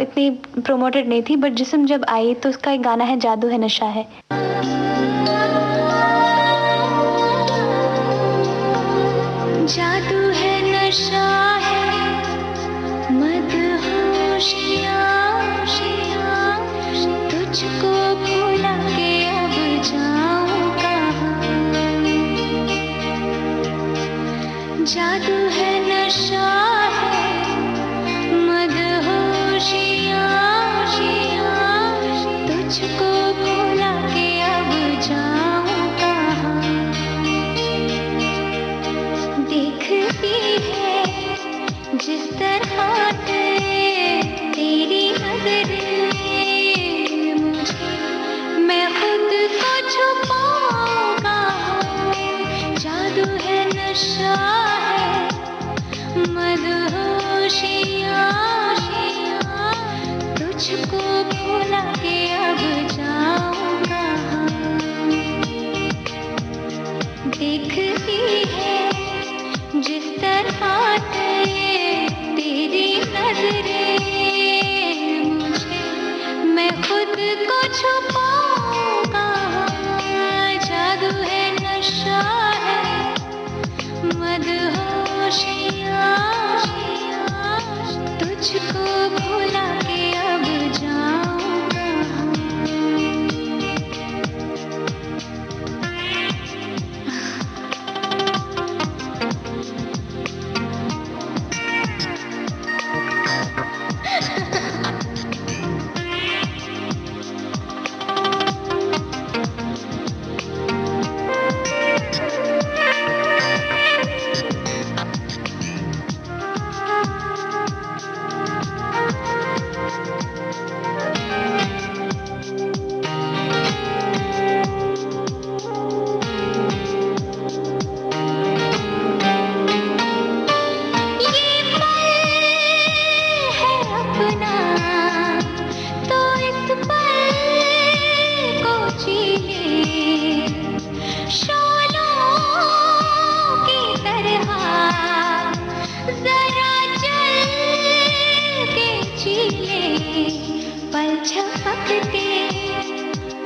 इतनी प्रमोटेड नहीं थी, बट जिस्म जब आई तो उसका एक गाना है जादू है नशा है। जादू है नशा है मदहोशियाँ, तुझको भुला के अब जाऊं कहाँ। जादू है नशा है मदहोशियाँ, तुझको भुला के अब जाऊं कहाँ। देखती है जिस तरह तेरी नजरें मुझे, मैं खुद को छुपाऊंगा। जादू है नशा है मदहोशियाँ, तुझको भुला के अब जाऊंगा। देखती है जिस तरह तेरी नजरें मुझे, मैं खुद को छुपाऊंगा। जादू है नशा है मदहोशियाँ, तुझको भुला के अब जाऊंगा। झपकते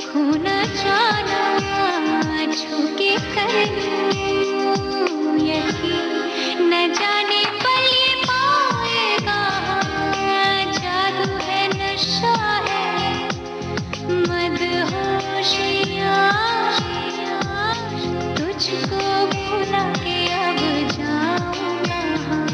हो न जाना छू के कर लूं यकीन न जाने पल ये पाएगा जादू है नशा है मदहोशियाँ तुझको भुला के अब जाऊँ कहाँ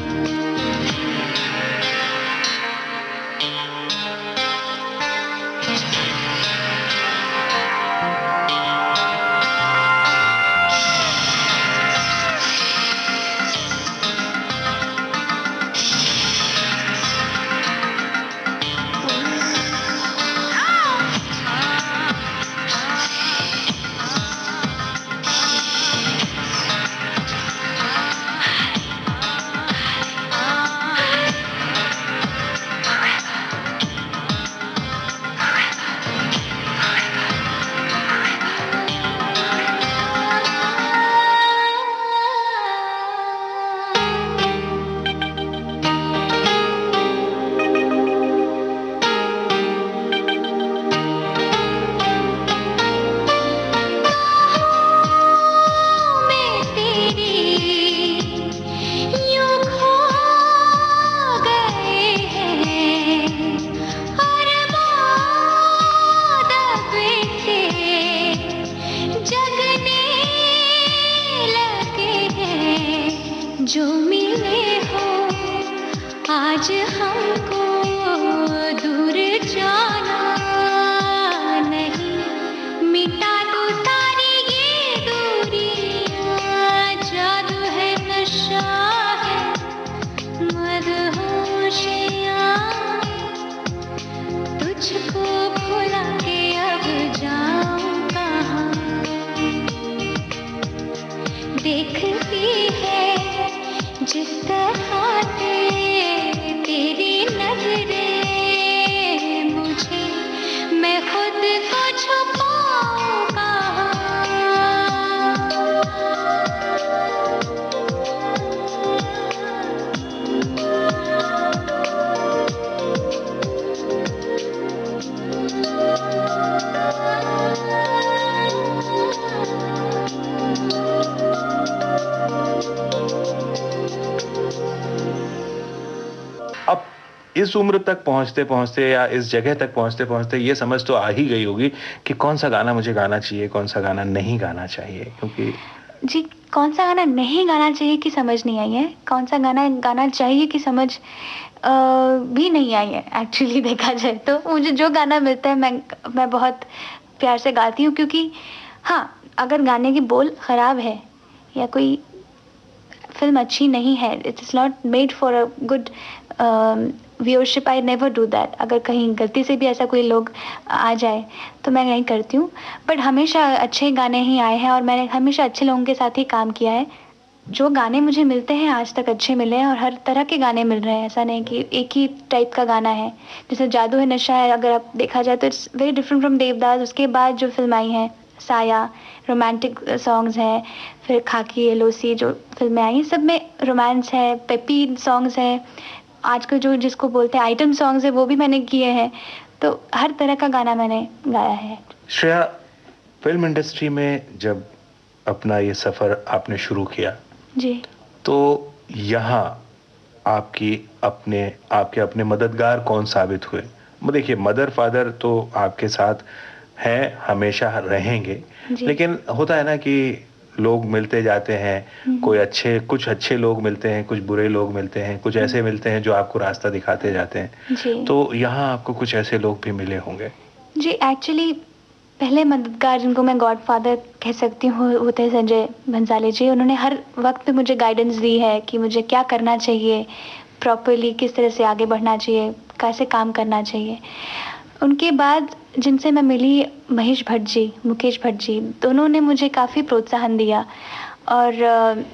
जो मिले हो आज हमको दूर जाना नहीं मिटा दो सारी ये दूरियां जादू है नशा है मदहोशियाँ तुझको भुला के अब जाऊँ कहाँ देखती है जिस तरह से तेरी नजरें मुझे मैं खुद को छुपाऊं अब इस उम्र तक पहुंचते पहुंचते या इस जगह तक पहुंचते पहुंचते ये समझ तो आ ही गई होगी कि कौन सा गाना मुझे गाना चाहिए, कौन सा गाना नहीं गाना चाहिए, क्योंकि जी कौन सा गाना नहीं गाना चाहिए कि समझ नहीं आई है, कौन सा गाना गाना चाहिए कि समझ भी नहीं आई है। एक्चुअली देखा जाए तो मुझे जो गाना मिलता है मैं बहुत प्यार से गाती हूँ, क्योंकि हाँ अगर गाने की बोल ख़राब है या कोई फिल्म अच्छी नहीं है, it is not made for a good viewership, I never do that. अगर कहीं गलती से भी ऐसा कोई लोग आ जाए तो मैं नहीं करती हूँ, बट हमेशा अच्छे गाने ही आए हैं और मैंने हमेशा अच्छे लोगों के साथ ही काम किया है। जो गाने मुझे मिलते हैं आज तक अच्छे मिले हैं और हर तरह के गाने मिल रहे हैं, ऐसा नहीं कि एक ही टाइप का गाना है। जैसे जादू है नशा है, अगर आप देखा जाए तो it's very different from Devdas. उसके बाद जो फिल्म आई हैं साया, रोमांटिक सॉन्ग्स हैं, फिर खाकी, एलओसी जो फिल्में आई हैं सब में रोमांस है, पेपी सॉन्ग्स है, आजकल जो जिसको बोलते हैं आइटम सॉन्ग्स है वो भी मैंने किए हैं। तो हर तरह का गाना मैंने गाया है। श्रेया, फिल्म इंडस्ट्री में जब अपना ये सफ़र आपने शुरू किया जी, तो यहाँ आपके अपने मददगार कौन साबित हुए? देखिए, मदर फादर तो आपके साथ हैं, हमेशा रहेंगे, लेकिन होता है ना कि लोग मिलते जाते हैं, कुछ अच्छे लोग मिलते हैं, कुछ बुरे लोग मिलते हैं, कुछ ऐसे मिलते हैं जो आपको रास्ता दिखाते जाते हैं जी। तो यहाँ आपको कुछ ऐसे लोग भी मिले होंगे। जी एक्चुअली पहले मददगार जिनको मैं गॉड फादर कह सकती हूँ होते हैं संजय भंसाली जी। उन्होंने हर वक्त पे मुझे गाइडेंस दी है कि मुझे क्या करना चाहिए प्रॉपरली, किस तरह से आगे बढ़ना चाहिए, कैसे काम करना चाहिए। उनके बाद जिनसे मैं मिली, महेश भट्ट जी, मुकेश भट्ट जी, दोनों ने मुझे काफ़ी प्रोत्साहन दिया और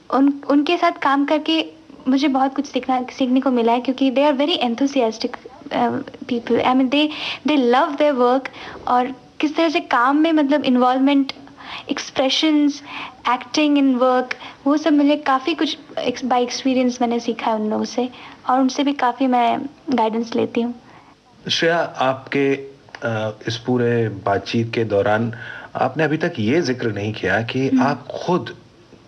उनके साथ काम करके मुझे बहुत कुछ सीखने को मिला है, क्योंकि they are very enthusiastic people. I mean they love their work और किस तरह से काम में मतलब involvement, expressions, acting in work, वो सब मुझे काफ़ी कुछ बाय एक्सपीरियंस मैंने सीखा है उन लोगों से और उनसे भी काफ़ी मैं गाइडेंस लेती हूँ। श्रेया, आपके इस पूरे बातचीत के दौरान आपने अभी तक ये जिक्र नहीं किया कि आप खुद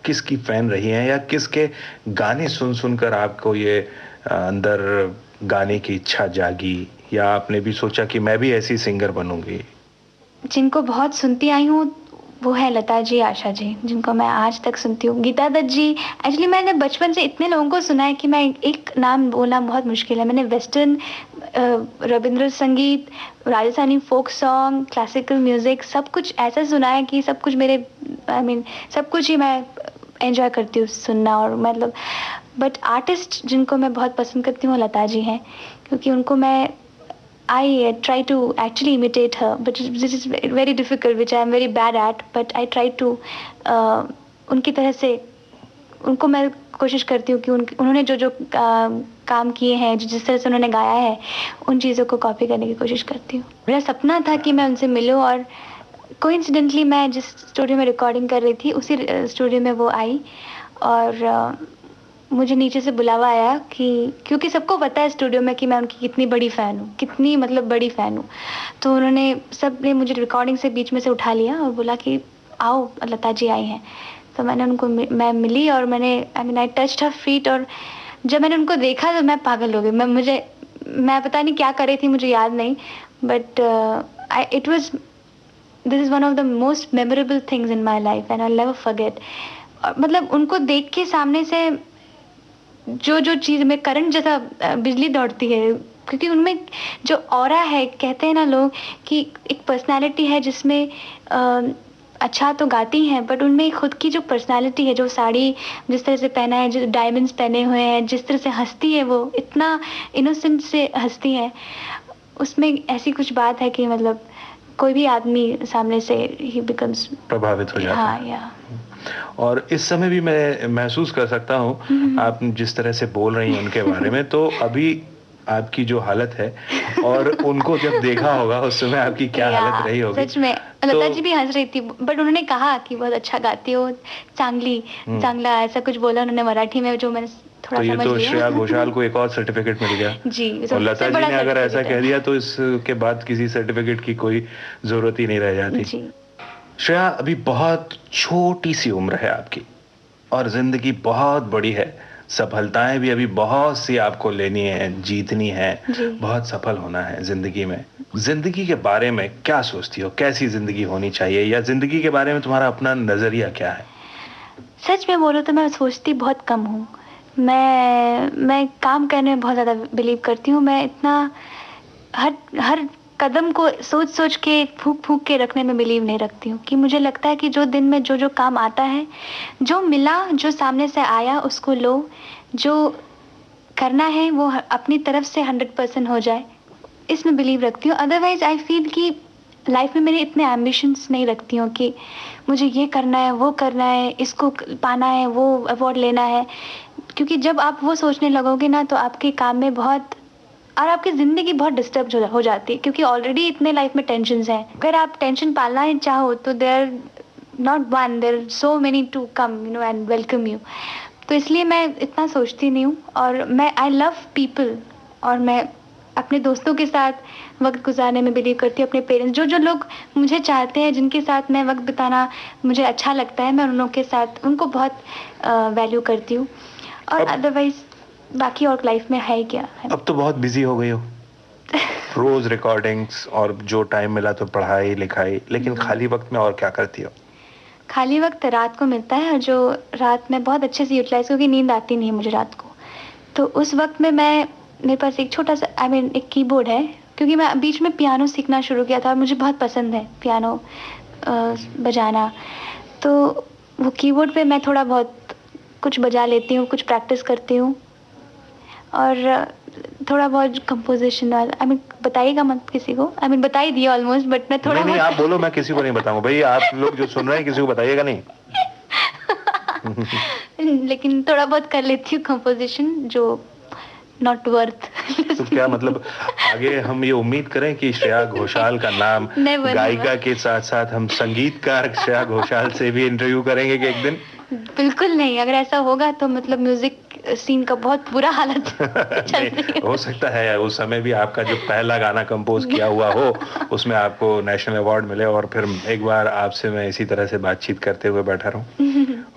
किसकी फैन रही हैं या किसके गाने सुन सुनकर आपको ये अंदर गाने की इच्छा जागी, या आपने भी सोचा कि मैं भी ऐसी सिंगर बनूंगी? जिनको बहुत सुनती आई हूँ वो है लता जी, आशा जी, जिनको मैं आज तक सुनती हूँ। गीता दत्त जी, एक्चुअली मैंने बचपन से इतने लोगों को सुना है कि मैं एक नाम बोलना बहुत मुश्किल है। मैंने western, Rabindra Sangeet, Rajasthani folk song, classical music, सब कुछ ऐसा सुना है कि सब कुछ मेरे सब कुछ ही मैं एंजॉय करती हूँ सुनना। और मतलब बट आर्टिस्ट जिनको मैं बहुत पसंद करती हूँ लता जी हैं, क्योंकि उनको मैं I try to actually imitate her, but this is very difficult, which I am very bad at. But I try to उनकी तरह से उनको मैं कोशिश करती हूँ कि उन्होंने जो काम किए हैं, जिस तरह से उन्होंने गाया है, उन चीज़ों को कॉपी करने की कोशिश करती हूँ। मेरा सपना था कि मैं उनसे मिलूँ, और कोइंसिडेंटली मैं जिस स्टूडियो में रिकॉर्डिंग कर रही थी उसी स्टूडियो में वो आई, और मुझे नीचे से बुलावा आया कि क्योंकि सबको पता है स्टूडियो में कि मैं उनकी कितनी बड़ी फ़ैन हूँ, कितनी मतलब बड़ी फ़ैन हूँ। तो उन्होंने सब ने मुझे रिकॉर्डिंग से बीच में से उठा लिया और बोला कि आओ, लता जी आई हैं। तो मैंने उनको मैं मिली और मैंने आई टच्ड हर फीट, और जब मैंने उनको देखा तो मैं पागल हो गई। मैं पता नहीं क्या कर रही थी, मुझे याद नहीं, but this is one of the most memorable things in my life and I never forget. मतलब उनको देख के सामने से जो चीज़ में करंट जैसा बिजली दौड़ती है, क्योंकि उनमें जो ऑरा है, कहते हैं ना लोग कि एक पर्सनालिटी है जिसमें अच्छा तो गाती हैं, बट उनमें खुद की जो पर्सनालिटी है, जो साड़ी जिस तरह से पहना है, जो डायमंड्स पहने हुए हैं, जिस तरह से हंसती है, वो इतना इनोसेंट से हंसती है, उसमें ऐसी कुछ बात है कि मतलब कोई भी आदमी सामने से ही बिकम्स प्रभावित हो जाता है। हाँ, या और इस समय भी मैं महसूस कर सकता हूँ आप जिस तरह से बोल रही हैं उनके बारे में, तो अभी आपकी जो हालत है और उनको जब देखा होगा उस समय आपकी क्या हालत रही होगी। सच में लता जी भी हंस रही थी, बट उन्होंने कहा कि बहुत अच्छा गाती हो, चांगला ऐसा कुछ बोला उन्होंने मराठी में, जो मैंने थोड़ा समझ लिया। तो श्रेया घोषाल को एक और सर्टिफिकेट मिल गया जी। और लता जी ने अगर ऐसा कह दिया तो इसके बाद किसी सर्टिफिकेट की कोई जरूरत ही नहीं रह जाती जी। श्रेया, अभी बहुत छोटी सी उम्र है आपकी और जिंदगी बहुत बड़ी है, सफलताएं भी अभी बहुत सी आपको लेनी है, जीतनी है, बहुत सफल होना है जिंदगी में। जिंदगी के बारे में क्या सोचती हो, कैसी जिंदगी होनी चाहिए, या जिंदगी के बारे में तुम्हारा अपना नजरिया क्या है? सच में बोलो तो मैं सोचती बहुत कम हूँ। मैं काम करने में बहुत ज़्यादा बिलीव करती हूँ। मैं इतना हर कदम को सोच के फूंक के रखने में बिलीव नहीं रखती हूँ, कि मुझे लगता है कि जो दिन में जो काम आता है, जो मिला, जो सामने से आया, उसको लो, जो करना है वो अपनी तरफ से 100% हो जाए, इसमें बिलीव रखती हूँ। अदरवाइज आई फील कि लाइफ में मेरे इतने एम्बिशंस नहीं रखती हूँ कि मुझे ये करना है, वो करना है, इसको पाना है, वो अवार्ड लेना है, क्योंकि जब आप वो सोचने लगोगे ना तो आपके काम में बहुत और आपकी ज़िंदगी बहुत डिस्टर्ब हो जाती है, क्योंकि ऑलरेडी इतने लाइफ में टेंशन्स हैं। अगर आप टेंशन पालना ही चाहो तो there not one, there so many to come and welcome you. तो इसलिए मैं इतना सोचती नहीं हूँ, और मैं आई लव पीपल, और मैं अपने दोस्तों के साथ वक्त गुजारने में बिलीव करती हूँ। अपने पेरेंट्स, जो लोग मुझे चाहते हैं, जिनके साथ मैं वक्त बिताना मुझे अच्छा लगता है, मैं उन लोगों के साथ उनको बहुत वैल्यू करती हूँ। और अदरवाइज बाकी और लाइफ में है क्या है। अब तो बहुत बिजी हो गई हो, रोज रिकॉर्डिंग्स और जो टाइम मिला तो पढ़ाई लिखाई, लेकिन खाली वक्त में और क्या करती हो? खाली वक्त रात को मिलता है, और जो रात में बहुत अच्छे से यूटिलाइज, क्योंकि नींद आती नहीं है मुझे रात को, तो उस वक्त में मेरे पास एक छोटा सा एक कीबोर्ड है, क्योंकि मैं बीच में पियानो सीखना शुरू किया था और मुझे बहुत पसंद है पियानो बजाना। तो वो कीबोर्ड पे मैं थोड़ा बहुत कुछ बजा लेती हूँ, कुछ प्रैक्टिस करती हूँ, और थोड़ा बहुत कंपोजिशन वाला बताइएगा मत किसी को, बता ही दिया ऑलमोस्ट, बट मैं थोड़ा नहीं, आप बोलो, मैं किसी को नहीं बताऊंगा भाई, आप लोग जो सुन रहे हैं किसी को बताइएगा नहीं। लेकिन थोड़ा बहुत कर लेती हूँ कंपोजिशन, जो नॉट वर्थ। तो क्या मतलब आगे हम ये उम्मीद करें कि श्रेया घोषाल का नाम गायिका के साथ साथ हम संगीतकार श्रेया घोषाल से भी इंटरव्यू करेंगे कि एक दिन? बिल्कुल नहीं, अगर ऐसा होगा तो मतलब म्यूजिक सीन का बहुत बुरा हालत चल रही है। हो सकता है उस समय भी आपका जो पहला गाना कंपोज किया हुआ हो उसमें आपको नेशनल अवार्ड मिले और फिर एक बार आपसे मैं इसी तरह से बातचीत करते हुए बैठा रहूं।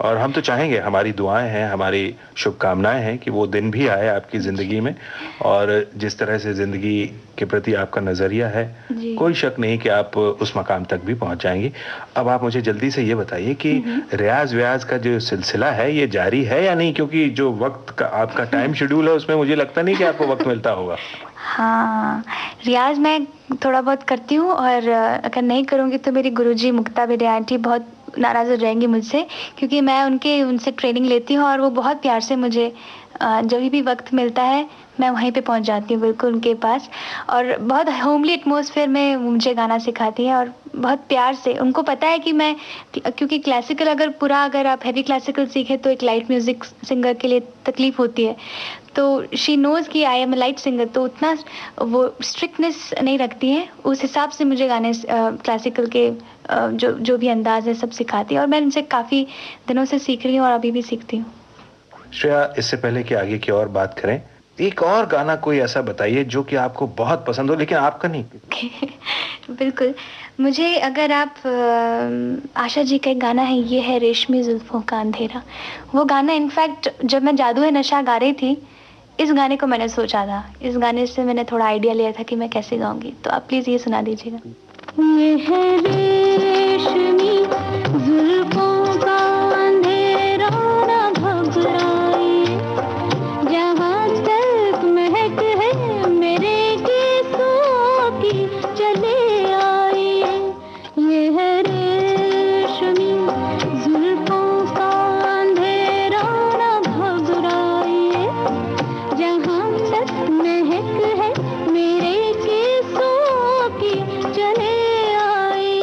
और हम तो चाहेंगे, हमारी दुआएं हैं, हमारी शुभकामनाएं हैं कि वो दिन भी आए आपकी जिंदगी में। और जिस तरह से जिंदगी के प्रति आपका नजरिया है, कोई शक नहीं कि आप उस मकाम तक भी पहुंच जाएंगी। अब आप मुझे जल्दी से ये बताइए कि रियाज व्याज का जो सिलसिला है ये जारी है या नहीं, क्योंकि जो वक्त का आपका टाइम शेड्यूल है उसमें मुझे लगता नहीं कि आपको वक्त मिलता होगा। हाँ, रियाज मैं थोड़ा बहुत करती हूँ, और अगर नहीं करूँगी तो मेरी गुरुजी मुक्ता बेदे आंटी बहुत नाराज़ हो जाएंगी मुझसे, क्योंकि मैं उनसे ट्रेनिंग लेती हूँ और वो बहुत प्यार से मुझे जब भी वक्त मिलता है मैं वहीं पे पहुंच जाती हूँ बिल्कुल उनके पास, और बहुत होमली एटमॉस्फेयर में मुझे गाना सिखाती है और बहुत प्यार से। उनको पता है कि मैं, क्योंकि क्लासिकल अगर आप हैवी क्लासिकल सीखें तो एक लाइट म्यूजिक सिंगर के लिए तकलीफ होती है, तो शी नोज़ कि I am a light singer, तो उतना वो स्ट्रिक्टनेस नहीं रखती हैं। उस हिसाब से मुझे गाने क्लासिकल के जो भी अंदाज है सब सिखाती है, और मैं उनसे काफ़ी दिनों से सीख रही हूँ और अभी भी सीखती हूँ। श्रेया, इससे पहले कि आगे की और बात करें, एक और गाना कोई ऐसा बताइए जो कि आपको बहुत पसंद हो लेकिन आपका नहीं। बिल्कुल, मुझे अगर आप आशा जी का एक गाना है, ये है रेशमी जुल्फों का अंधेरा। वो गाना इनफैक्ट जब मैं जादू है नशा गा रही थी, इस गाने को मैंने सोचा था, इस गाने से मैंने थोड़ा आइडिया लिया था कि मैं कैसे गाऊंगी, तो आप प्लीज ये सुना दीजिएगा। ये है रेशमी जुल्फों का अंधेरा ना घबराए, जहाँ तक महक है मेरे केसों की चले आए। ये है रेशमी जुल्फों का अंधेरा ना घबराए, जहाँ तक महक है मेरे केसों की चले आए।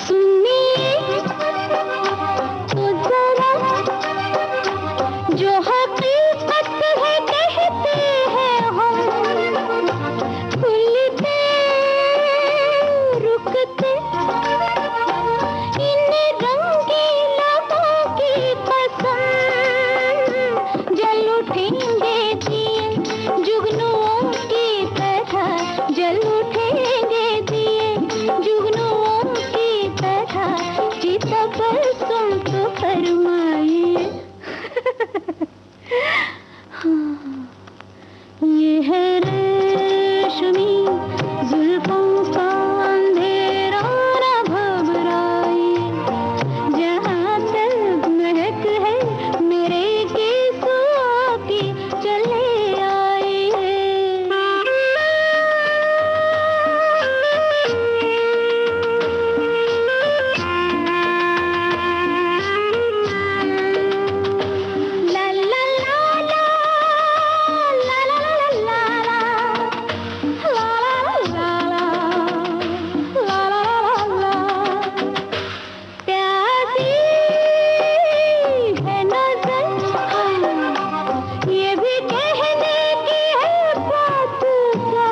सुनिए तो जरा, जो हकीकत है कहते हैं हम, खुलते रुकते इन रंगीलों की कसम, जल उठेंगे दिए जुगनुओं की तरह, जल उठेंगे दिए जुगनुओं की तरह, जी तबस्सुम तो फरमाइए। ये है रेशमी जुल्फों का अंधेरा ना घबराए, जहाँ तक महक है मेरे केसों की चले आए। ला ला ला ला, ला ला ला ला ला, ला ला ला ला, ला ला। प्यासी है नजर, ये भी कहने की है बात क्या,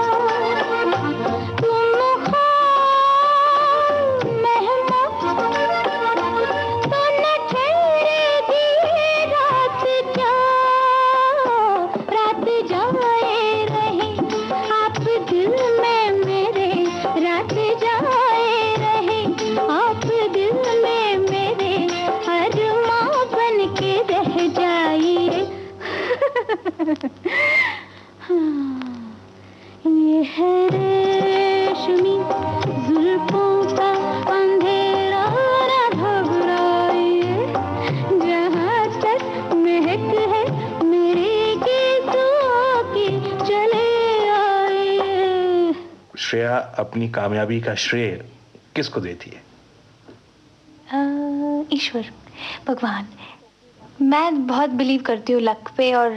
तुम खास मेहमान तो न ठहरेगी रात क्या, रात जाए रहे आप दिल में मेरे, रात जाए रहे आप दिल में मेरे, अरमां बन के रह जाइए। ये है रेशमी जुल्फों का अंधेरा ना घबराए, जहाँ तक महक है मेरे केसों की चले आए। श्रेया अपनी कामयाबी का श्रेय किसको देती है? ईश्वर, भगवान। मैं बहुत बिलीव करती हूँ लक पे और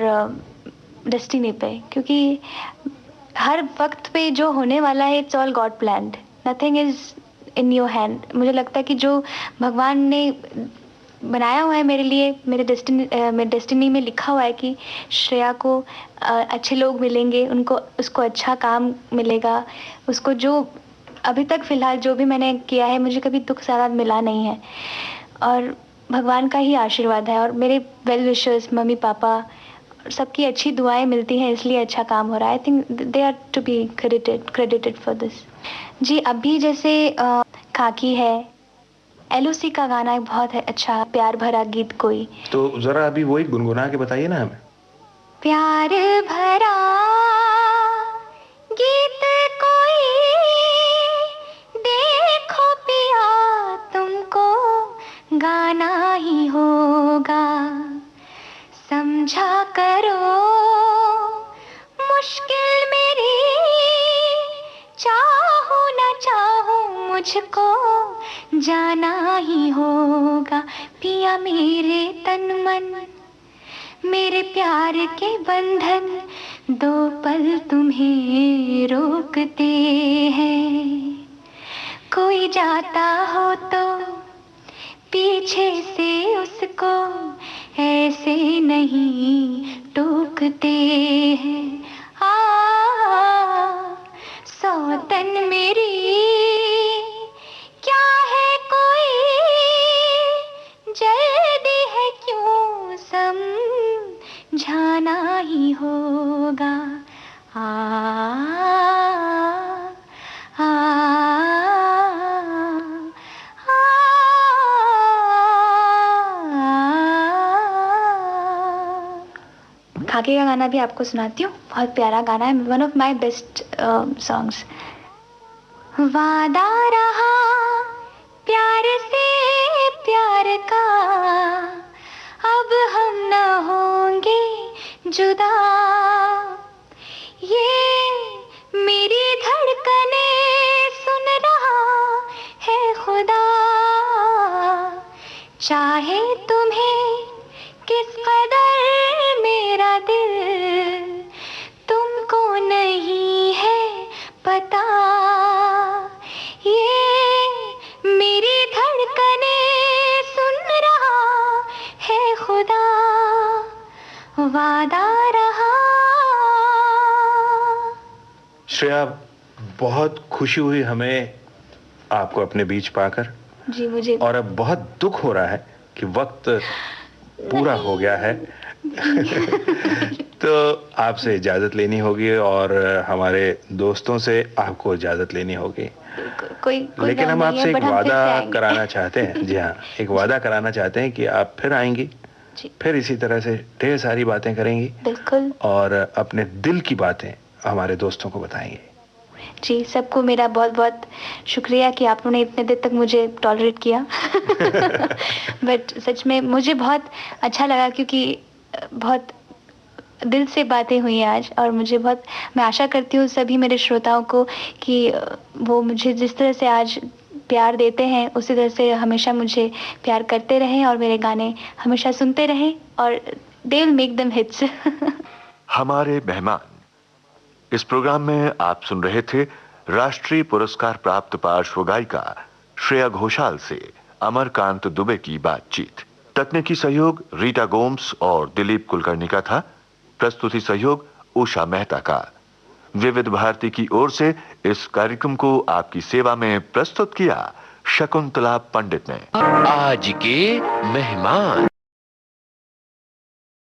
डेस्टिनी पे, क्योंकि हर वक्त पे जो होने वाला है it's all God planned, nothing is in your hand. मुझे लगता है कि जो भगवान ने बनाया हुआ है मेरे लिए, मेरे डेस्टिनी में लिखा हुआ है कि श्रेया को अच्छे लोग मिलेंगे, उसको अच्छा काम मिलेगा, उसको जो अभी तक फ़िलहाल जो भी मैंने किया है मुझे कभी दुख सारा मिला नहीं है, और भगवान का ही आशीर्वाद है और मेरे वेल विशर्स, मम्मी पापा, सबकी अच्छी दुआएं मिलती हैं, इसलिए अच्छा काम हो रहा है। I think they are to be credited for this. जी, अभी जैसे खाकी है, एलओसी का गाना एक बहुत है अच्छा प्यार भरा गीत कोई, तो जरा अभी वही गुनगुना के बताइए ना हमें। प्यार भरा गीत कोई, देखो पिया तुमको गाना ही होगा, समझा करो मुश्किल मेरी, चाहो न चाहो मुझको जाना ही होगा, पिया मेरे तन मन मेरे प्यार के बंधन दो पल तुम्हें रोकते हैं, कोई जाता हो तो पीछे से उसको ऐसे नहीं टोकते हैं। सौतन मेरी क्या है कोई, जल्दी है क्यों समझाना ही होगा। खाकी का गाना भी आपको सुनाती हूँ, बहुत प्यारा गाना है, one of my best songs. वादा रहा प्यार से प्यार का, अब हम न होंगे जुदा, ये मेरी धड़कने सुन रहा है खुदा, चाहे तुम्हें किस कदर मेरा दिल तुमको नहीं है पता, ये मेरी धड़कने सुन रहा है खुदा, वादा रहा। श्रेया, बहुत खुशी हुई हमें आपको अपने बीच पाकर। जी, मुझे और अब बहुत दुख हो रहा है कि वक्त पूरा हो गया है तो आपसे इजाजत लेनी होगी और हमारे दोस्तों से आपको इजाजत लेनी होगी। कोई लेकिन हम आपसे एक वादा कराना चाहते हैं। जी हाँ, एक वादा कराना चाहते हैं कि आप फिर आएंगी, फिर इसी तरह से ढेर सारी बातें करेंगी, बिल्कुल, और अपने दिल की बातें हमारे दोस्तों को बताएंगे। जी, सबको मेरा बहुत बहुत शुक्रिया कि आप लोगों ने इतने देर तक मुझे टॉलरेट किया बट सच में मुझे बहुत अच्छा लगा, क्योंकि बहुत दिल से बातें हुई हैं आज, और मैं आशा करती हूँ सभी मेरे श्रोताओं को कि वो मुझे जिस तरह से आज प्यार देते हैं उसी तरह से हमेशा मुझे प्यार करते रहें और मेरे गाने हमेशा सुनते रहें, और they will make them hits. हमारे मेहमान। इस प्रोग्राम में आप सुन रहे थे राष्ट्रीय पुरस्कार प्राप्त पार्श्व गायिका श्रेया घोषाल से अमरकांत दुबे की बातचीत। तकनीकी सहयोग रीटा गोम्स और दिलीप कुलकर्णी का था। प्रस्तुति सहयोग उषा मेहता का। विविध भारती की ओर से इस कार्यक्रम को आपकी सेवा में प्रस्तुत किया शकुंतला पंडित ने। आज के मेहमान।